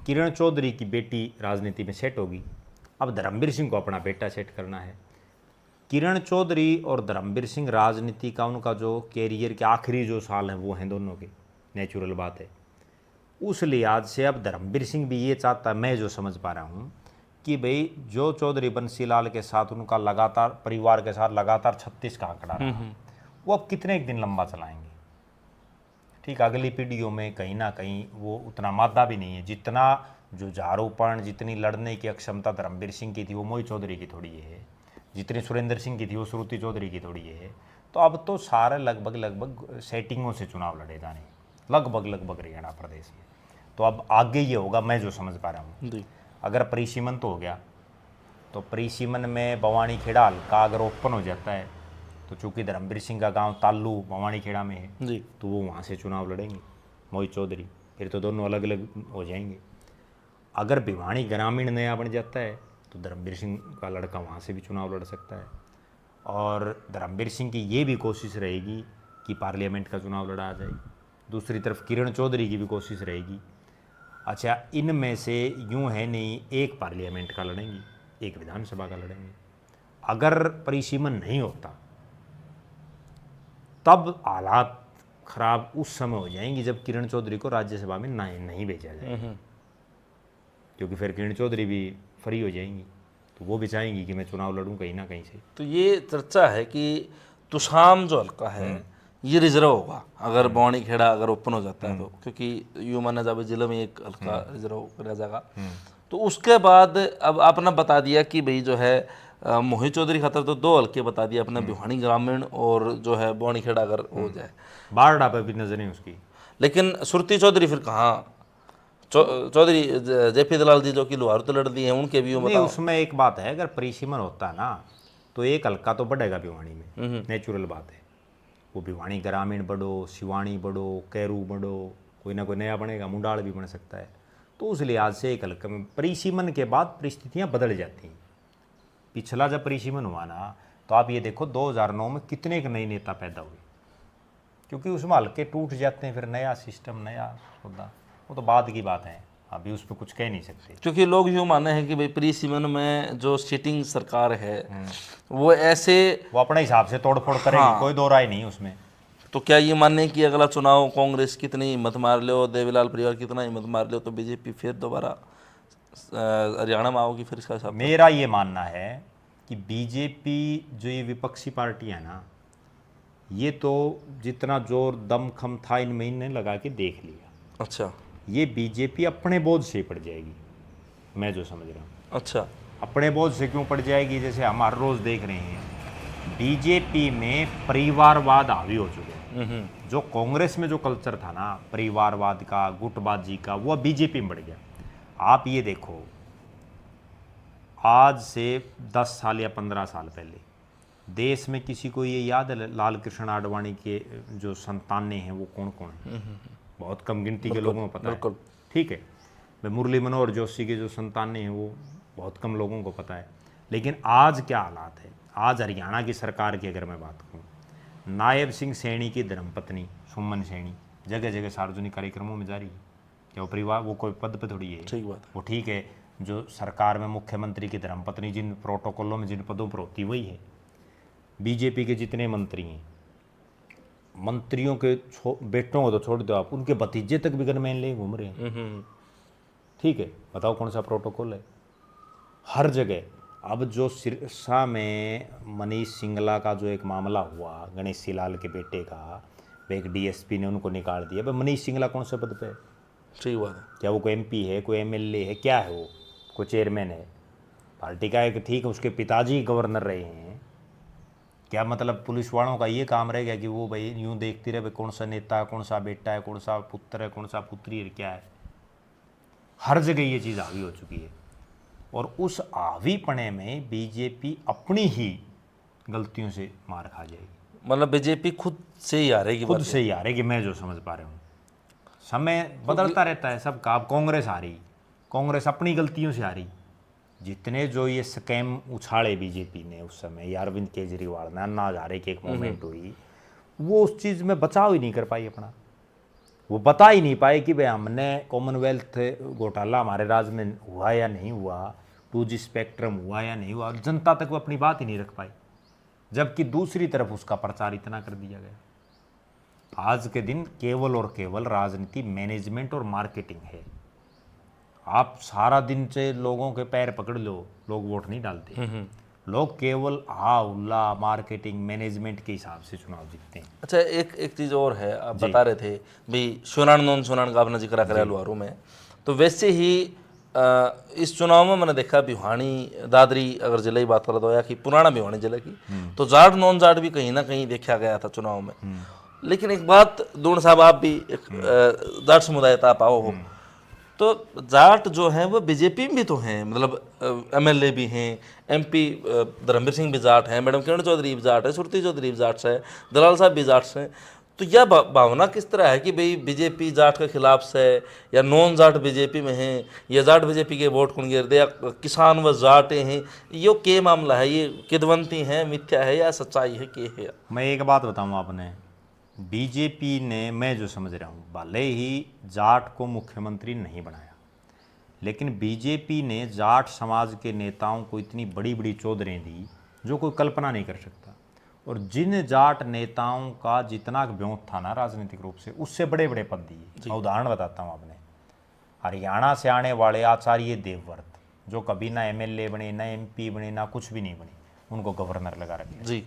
किरण चौधरी की बेटी राजनीति में सेट होगी, अब धर्मवीर सिंह को अपना बेटा सेट करना है। किरण चौधरी और धर्मवीर सिंह राजनीति का उनका जो कैरियर के आखिरी जो साल हैं वो हैं दोनों के, नेचुरल बात है। उस लिहाज से अब धर्मवीर सिंह भी ये चाहता है, मैं जो समझ पा रहा हूँ, कि भाई जो चौधरी बंसीलाल के साथ उनका लगातार परिवार के साथ लगातार 36 का आंकड़ा रहा, वो अब कितने एक दिन लंबा चलाएंगे, ठीक, अगली पीढ़ियों में कहीं ना कहीं वो उतना मादा भी नहीं है जितना जो झाड़ूपन, जितनी लड़ने की अक्षमता धर्मवीर सिंह की थी वो मोहित चौधरी की थोड़ी है, जितनी सुरेंद्र सिंह की थी वो श्रुति चौधरी की थोड़ी है। तो अब तो सारे लगभग सेटिंगों से चुनाव लड़े जाने, लगभग हरियाणा प्रदेश में। तो अब आगे ये होगा, मैं जो समझ पा रहा हूँ, अगर परिसीमन तो हो गया, तो परिसीमन में भवानी खेड़ा हल्का अगर ओपन हो जाता है तो चूंकि धर्मवीर सिंह का गांव तालू भवानी खेड़ा में है जी, तो वो वहाँ से चुनाव लड़ेंगे मोहित चौधरी, फिर तो दोनों अलग अलग हो जाएंगे। अगर भिवानी ग्रामीण नया बन जाता है तो धर्मवीर सिंह का लड़का वहाँ से भी चुनाव लड़ सकता है, और धर्मवीर सिंह की ये भी कोशिश रहेगी कि पार्लियामेंट का चुनाव लड़ा जाए, दूसरी तरफ किरण चौधरी की भी कोशिश रहेगी। अच्छा, इनमें से यूँ है नहीं, एक पार्लियामेंट का लड़ेंगी, एक विधानसभा का लड़ेंगे। अगर परिसीमन नहीं होता तब हालात खराब उस समय हो जाएंगी जब किरण चौधरी को राज्यसभा में नहीं भेजा जाए, क्योंकि फिर किरण चौधरी भी फ्री हो जाएंगी, तो वो भी चाहेंगी कि मैं चुनाव लड़ूं कहीं ना कहीं से। तो ये चर्चा है कि तुषाम जो हल्का है ये रिजर्व होगा अगर बौणी खेड़ा अगर ओपन हो जाता है तो, क्योंकि यूँ माना जाए जिले में एक हल्का रिजर्व रह जाएगा। तो उसके बाद अब आपने बता दिया कि भाई जो है मोहित चौधरी खातर तो 2 हल्के बता दिया अपने, भिवानी ग्रामीण और जो है बौणी खेड़ा अगर हो जाए। बारडा पे भी नजर नहीं उसकी। लेकिन सुरती चौधरी फिर कहाँ, चौधरी जेपी दलाल जी जो कि लोहारू तो लड़ दिए हैं, उनके भी नहीं, उसमें एक बात है, अगर परिसीमन होता ना तो एक हल्का तो बढ़ेगा भिवानी में, नेचुरल बात है। वो भिवानी ग्रामीण बढ़ो, सिवानी बढ़ो, कैरू बढ़ो, कोई ना कोई नया बनेगा, मुंडाल भी बन सकता है। तो उस लिहाज से एक हल्का में परिसीमन के बाद परिस्थितियाँ बदल जाती हैं। पिछला जब परिसीमन हुआ ना तो आप ये देखो 2009 में कितने के नए नेता पैदा हुए, क्योंकि उसमें हल्के टूट जाते हैं, फिर नया सिस्टम नया सौदा, वो तो बाद की बात है, अभी उस पर कुछ कह नहीं सकते। क्योंकि लोग यूँ माने हैं कि भाई प्री सीमन में जो सिटिंग सरकार है वो ऐसे वो अपने हिसाब से तोड़ फोड़ करेगी, कोई दो राय नहीं उसमें। तो क्या ये मानने कि अगला चुनाव कांग्रेस कितनी हिम्मत मार लो, देवीलाल परिवार कितना हिम्मत मार लो, तो बीजेपी फिर दोबारा हरियाणा में आओगी फिर इसका हिसाब? मेरा ये मानना है कि बीजेपी जो ये विपक्षी पार्टी है ना, ये तो जितना जोर दम खम था इन महीने लगा के देख लिया। अच्छा, ये बीजेपी अपने बोझ से पड़ जाएगी, मैं जो समझ रहा हूँ। अच्छा, अपने बोझ से क्यों पड़ जाएगी? जैसे हम हर रोज देख रहे हैं बीजेपी में परिवारवाद हावी हो चुके हैं। जो कांग्रेस में जो कल्चर था ना परिवारवाद का, गुटबाजी का, वो बीजेपी में बढ़ गया। आप ये देखो, आज से 10 साल या 15 साल पहले देश में किसी को ये याद है लाल कृष्ण आडवाणी के जो संतानें हैं वो कौन कौन है? बहुत कम गिनती के लोगों को पता है, ठीक है। भाई मुरली मनोहर जोशी के जो संतानें हैं वो बहुत कम लोगों को पता है। लेकिन आज क्या हालात है, आज हरियाणा की सरकार की अगर मैं बात करूँ, नायब सिंह सैनी की धर्मपत्नी सुमन सैनी जगह जगह सार्वजनिक कार्यक्रमों में जा रही है। क्या वो परिवार, वो कोई पद पे थोड़ी है, ठीक बात, वो ठीक है। जो सरकार में मुख्यमंत्री की धर्मपत्नी जिन प्रोटोकॉलों में जिन पदों पर होती वही है। बीजेपी के जितने मंत्री हैं, मंत्रियों के बेटों को तो छोड़ दो आप, उनके भतीजे तक भी गनमैन ले घूम रहे हैं, ठीक है। बताओ कौन सा प्रोटोकॉल है? हर जगह। अब जो सिरसा में मनीष सिंगला का जो एक मामला हुआ गणेश सिलाल के बेटे का, एक डीएसपी ने उनको निकाल दिया। भाई मनीष सिंगला कौन से पद पे है? ठीक बात है। क्या वो कोई एमपी है, कोई एमएलए है, क्या है वो? कोई चेयरमैन है पार्टी का? एक ठीक, उसके पिताजी गवर्नर रहे हैं। क्या मतलब पुलिस वालों का ये काम रह गया कि वो भाई यूँ देखती रहे भाई कौन सा नेता, कौन सा बेटा है, कौन सा पुत्र है, कौन सा पुत्री है, क्या है? हर जगह ये चीज़ हावी हो चुकी है। और उस हावीपने में बीजेपी अपनी ही गलतियों से मार खा जाएगी। मतलब बीजेपी खुद से ही हारेगी, खुद से ही हारेगी, मैं जो समझ पा रहा हूँ। समय बदलता रहता है सबका। अब कांग्रेस हारी, कांग्रेस अपनी गलतियों से हारी। जितने जो ये स्कैम उछाले बीजेपी ने उस समय, अरविंद केजरीवाल ने, अन्ना हजारे की एक मोमेंट हुई, वो उस चीज़ में बचाव ही नहीं कर पाई अपना। वो बता ही नहीं पाए कि भाई हमने कॉमनवेल्थ घोटाला हमारे राज्य में हुआ या नहीं हुआ, 2G स्पेक्ट्रम हुआ या नहीं हुआ, और जनता तक वो अपनी बात ही नहीं रख पाई। जबकि दूसरी तरफ उसका प्रचार इतना कर दिया गया। आज के दिन केवल और केवल राजनीति मैनेजमेंट और मार्केटिंग है। आप सारा दिन से लोगों के पैर पकड़ लो, लोग वोट नहीं डालते। लोग केवल हा उल्ला मार्केटिंग मैनेजमेंट के हिसाब से चुनाव जीतते हैं। अच्छा, एक चीज़ और है, आप बता रहे थे भाई सुनान नॉन सुनान का आपने जिक्र करा लुहारू में, तो वैसे ही इस चुनाव में मैंने देखा भिवानी दादरी अगर जिले की बात करा तो या कि पुराना भिवानी जिले की, तो जाट नॉन जाट भी कहीं ना कहीं देखा गया था चुनाव में। लेकिन एक बात दून साहब, आप भी एक जाट समुदाय आप आओ हो, तो जाट जो हैं वो बीजेपी में भी तो हैं, मतलब एमएलए भी हैं, एमपी धर्मवीर सिंह भी जाट हैं, मैडम किरण चौधरी भी जाट है, सुरती चौधरी भी जाट है, दलाल साहब भी जाट हैं। तो यह भावना किस तरह है कि भाई बीजेपी जाट के खिलाफ है, या नॉन जाट बीजेपी में हैं, या जाट बीजेपी के वोट कौन गिर दे, या किसान व जाट हैं, यो के मामला है? ये किदवंती है, मिथ्या है, या सच्चाई है, के है? मैं एक बात बताऊँ आपने, बीजेपी ने, मैं जो समझ रहा हूँ, भले ही जाट को मुख्यमंत्री नहीं बनाया, लेकिन बीजेपी ने जाट समाज के नेताओं को इतनी बड़ी बड़ी चौधरें दी जो कोई कल्पना नहीं कर सकता। और जिन जाट नेताओं का जितना ब्योंत था ना राजनीतिक रूप से, उससे बड़े बड़े पद दिए। मैं उदाहरण बताता हूँ आपने, हरियाणा से आने वाले आचार्य देवव्रत, जो कभी ना एमएलए बने, ना एमपी बने, ना कुछ भी नहीं बने, उनको गवर्नर लगा रखे जी,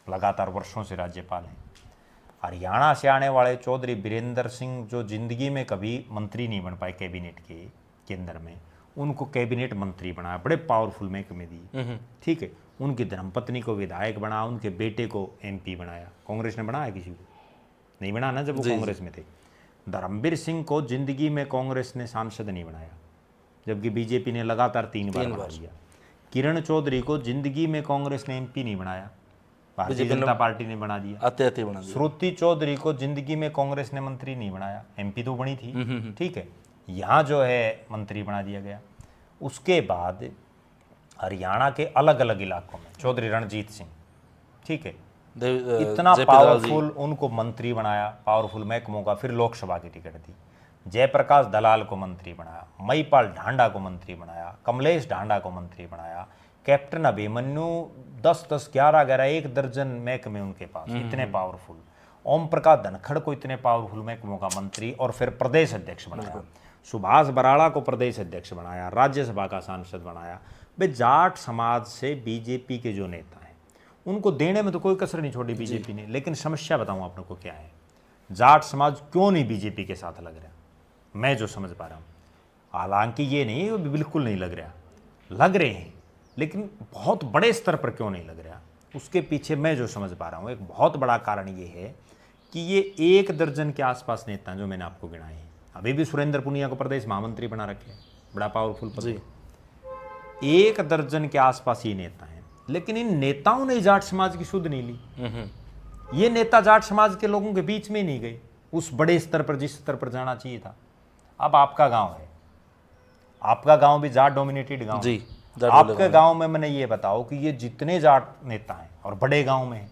लगातार वर्षों से राज्यपाल हैं। हरियाणा से आने वाले चौधरी बीरेंद्र सिंह जो जिंदगी में कभी मंत्री नहीं बन पाए कैबिनेट के केंद्र में, उनको कैबिनेट मंत्री बनाया, बड़े पावरफुल महकमे दिए, ठीक है। उनकी धर्मपत्नी को विधायक बना, उनके बेटे को एमपी बनाया। कांग्रेस ने बनाया किसी को? नहीं बना ना, जब वो कांग्रेस में थे। धर्मवीर सिंह को जिंदगी में कांग्रेस ने सांसद नहीं बनाया, जबकि बीजेपी ने लगातार 3 बार बना दिया। किरण चौधरी को जिंदगी में कांग्रेस ने एमपी नहीं बनाया, भारतीय जनता पार्टी ने बना दिया। आते बना दिया। श्रुति चौधरी को जिंदगी में कांग्रेस ने मंत्री नहीं बनाया, एमपी तो बनी थी, ठीक है, यहाँ जो है मंत्री बना दिया गया। उसके बाद हरियाणा के अलग अलग इलाकों में चौधरी रणजीत सिंह, ठीक है, इतना पावरफुल, उनको मंत्री बनाया, पावरफुल महकमों का। फिर लोकसभा की टिकट दी, जयप्रकाश दलाल को मंत्री बनाया, मईपाल ढांडा को मंत्री बनाया, कमलेश ढांडा को मंत्री बनाया, कैप्टन अभिमन्यु 10-10, 11-11, 1 दर्जन महकमे उनके पास, इतने पावरफुल। ओम प्रकाश धनखड़ को इतने पावरफुल महकमों का मंत्री और फिर प्रदेश अध्यक्ष बनाया। सुभाष बराड़ा को प्रदेश अध्यक्ष बनाया, राज्यसभा का सांसद बनाया। भाई जाट समाज से बीजेपी के जो नेता हैं उनको देने में तो कोई कसर नहीं छोड़ी बीजेपी ने। लेकिन समस्या बताऊं आप लोग को क्या है, जाट समाज क्यों नहीं बीजेपी के साथ लग रहा, मैं जो समझ पा रहा हूँ। हालांकि ये नहीं वो बिल्कुल नहीं लग रहा, लग रहे हैं, लेकिन बहुत बड़े स्तर पर क्यों नहीं लग रहा, उसके पीछे मैं जो समझ पा रहा हूँ एक बहुत बड़ा कारण ये है कि ये 1 दर्जन के आसपास नेता जो मैंने आपको गिनाए हैं, अभी भी सुरेंद्र पुनिया को प्रदेश महामंत्री बना रखे हैं, बड़ा पावरफुल पद है। 1 दर्जन के आसपास ये नेता हैं, लेकिन इन नेताओं ने जाट समाज की सुध नहीं ली। ये नेता जाट समाज के लोगों के बीच में नहीं गए उस बड़े स्तर पर जिस स्तर पर जाना चाहिए था। अब आपका गांव है, आपका गांव भी जाट डोमिनेटेड गांव जी, आपके गांव में मैंने ये बताओ कि ये जितने जाट नेता हैं और बड़े गांव में हैं,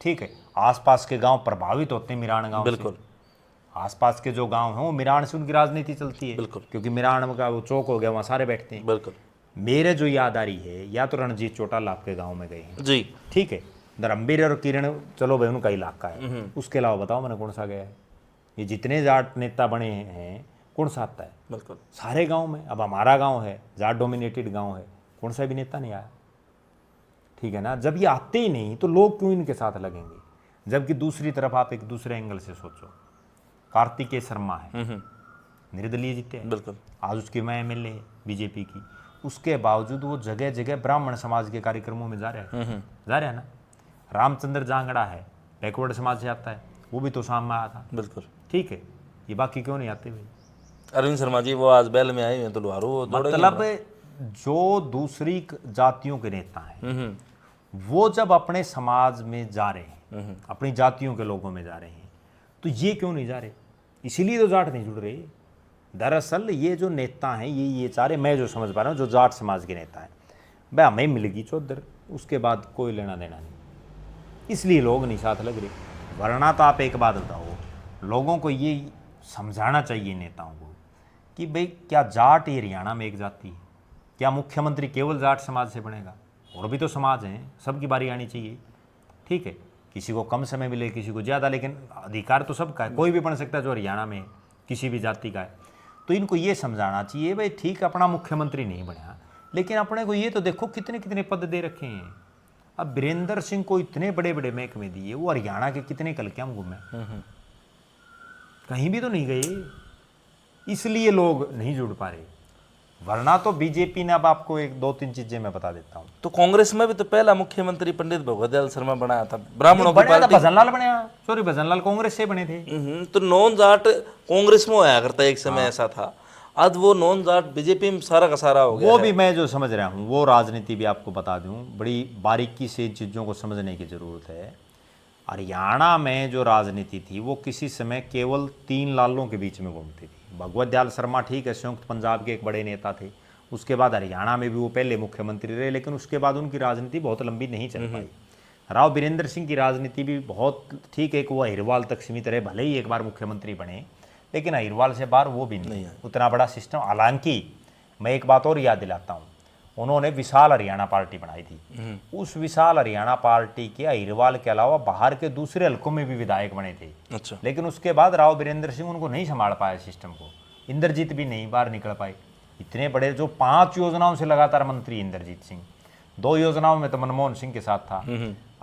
ठीक है, आसपास के गांव प्रभावित होते हैं मिरान गांव बिल्कुल। आसपास के जो गांव हैं वो मिरान से उनकी राजनीति चलती है, बिल्कुल, क्योंकि मिरान का वो चौक हो गया, वहाँ सारे बैठते हैं। बिल्कुल। मेरे जो याद आ रही है, या तो रणजीत चौटाला आपके गांव में गए हैं जी, ठीक है, धर्मवीर और किरण चलो भाई उनका इलाका है, उसके अलावा बताओ मैंने कौन सा गया है? ये जितने जाट नेता बने हैं कौन सा आता है? बिल्कुल सारे गांव में। अब हमारा गांव है, जाट डोमिनेटेड गांव है, कौन सा भी नेता नहीं आया, ठीक है ना। जब ये आते ही नहीं तो लोग क्यों इनके साथ लगेंगे? जबकि दूसरी तरफ आप एक दूसरे एंगल से सोचो, कार्तिकेय शर्मा है, निर्दलीय जीते हैं, बिल्कुल, आज उसकी मैं एमएलए है बीजेपी की, उसके बावजूद वो जगह जगह ब्राह्मण समाज के कार्यक्रमों में जा रहा है, जा रहा है ना। रामचंद्र जांगड़ा है, बैकवर्ड समाज से आता है, वो भी तो शाम में आया था, बिल्कुल, ठीक है, ये बाकी क्यों नहीं आते भाई? अरविंद शर्मा जी वो आज बैल में आए हैं तो लुहारू, मतलब जो दूसरी जातियों के नेता हैं वो जब अपने समाज में जा रहे हैं, अपनी जातियों के लोगों में जा रहे हैं, तो ये क्यों नहीं जा रहे? इसीलिए तो जाट नहीं जुड़ रहे। दरअसल ये जो नेता हैं ये चारे, मैं जो समझ पा रहा हूँ, जो जाट समाज के नेता हैं, भाई हमें मिलेगी चौधर, उसके बाद कोई लेना देना नहीं, इसलिए लोग नहीं साथ लग रहे। वरना तो आप एक बात बताओ, लोगों को ये समझाना चाहिए नेताओं को कि भाई क्या जाट ये हरियाणा में एक जाति है? क्या मुख्यमंत्री केवल जाट समाज से बनेगा? और भी तो समाज हैं, सबकी बारी आनी चाहिए, ठीक है। किसी को कम समय मिले, किसी को ज़्यादा, लेकिन अधिकार तो सबका है, कोई भी बन सकता है जो हरियाणा में किसी भी जाति का है। तो इनको ये समझाना चाहिए भाई ठीक अपना मुख्यमंत्री नहीं बना, लेकिन अपने को ये तो देखो कितने कितने पद दे रखे हैं। अब बीरेंद्र सिंह को इतने बड़े बड़े महकमे दिए, वो हरियाणा के कितने कलक्याम घूमे, कहीं भी तो नहीं गए, इसलिए लोग नहीं जुड़ पा रहे। वरना तो बीजेपी ने, अब आपको 1-2-3 चीजें मैं बता देता हूँ। तो कांग्रेस में भी तो पहला मुख्यमंत्री पंडित भगवत दयाल शर्मा बनाया था, ब्राह्मणों की पार्टी। भजनलाल बनाया, सॉरी भजनलाल कांग्रेस से बने थे। तो नॉन जाट कांग्रेस में आया करता, एक समय ऐसा था। आज वो नॉन जाट बीजेपी में सारा का सारा हो गया। वो भी मैं जो समझ रहा हूँ, वो राजनीति भी आपको बता दूं, बड़ी बारीकी से चीज़ों को समझने की ज़रूरत है। हरियाणा में जो राजनीति थी वो किसी समय केवल 3 लालों के बीच में घूमती थी। भगवत दयाल शर्मा ठीक है, संयुक्त पंजाब के एक बड़े नेता थे, उसके बाद हरियाणा में भी वो पहले मुख्यमंत्री रहे, लेकिन उसके बाद उनकी राजनीति बहुत लंबी नहीं चल पाई। राव बीरेंद्र सिंह की राजनीति भी बहुत ठीक है कि वो अहिरवाल तक सीमित रहे, भले ही एक बार मुख्यमंत्री बने, लेकिन अहिरवाल से बाहर वो भी नहीं उतना बड़ा सिस्टम। हालांकि मैं एक बात और याद दिलाता हूँ, उन्होंने विशाल हरियाणा पार्टी बनाई थी। उस विशाल हरियाणा पार्टी के अहिरवाल के अलावा बाहर के दूसरे हलकों में भी विधायक बने थे। अच्छा। लेकिन उसके बाद राव बीरेंद्र सिंह उनको नहीं संभाल पाए सिस्टम को, इंद्रजीत भी नहीं बाहर निकल पाए। इतने बड़े जो 5 योजनाओं से लगातार मंत्री इंद्रजीत सिंह, 2 योजनाओं में तो मनमोहन सिंह के साथ था।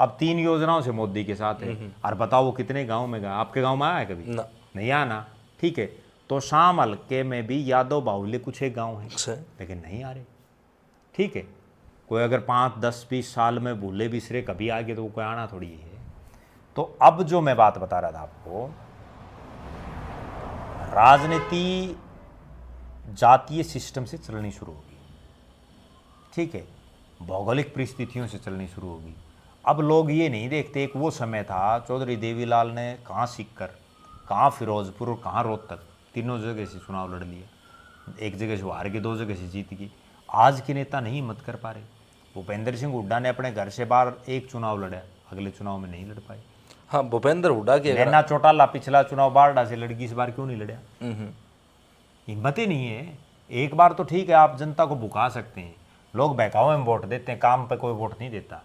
अब 3 योजनाओं से मोदी के साथ है। और बताओ वो कितने गांव में गया? आपके गांव में आया है कभी? ना। नहीं आना। ठीक है, तो शाम हल्के में भी यादव बाहुल्य कुछ एक गांव है, अच्छा। लेकिन नहीं आ रहे। ठीक है, कोई अगर 5, 10, 20 साल में भूले बिसरे कभी आ गए तो वो कोई आना थोड़ी है। तो अब जो मैं बात बता रहा था आपको, राजनीति जातीय सिस्टम से चलनी शुरू होगी। ठीक है, भौगोलिक परिस्थितियों से चलनी शुरू होगी। अब लोग ये नहीं देखते, एक वो समय था चौधरी देवीलाल ने कहाँ सीकर, कहाँ फिरोजपुर और कहाँ रोहतक, तीनों जगह से चुनाव लड़ लिया। एक जगह से वो हार गए, 2 जगह से जीत गई। आज के नेता नहीं हिम्मत कर पा रहे। भूपेंद्र सिंह हुड्डा ने अपने घर से बाहर एक चुनाव लड़ा, अगले चुनाव में नहीं लड़ पाए। हाँ, भूपेंद्र हुड्डा की नैना चौटाला पिछला चुनाव बारडा से लड़की, इस बार क्यों नहीं लड़ा? हिम्मत ही नहीं है। एक बार तो ठीक है, आप जनता को भुका सकते हैं, लोग बहकावे में वोट देते हैं, काम पे कोई वोट नहीं देता।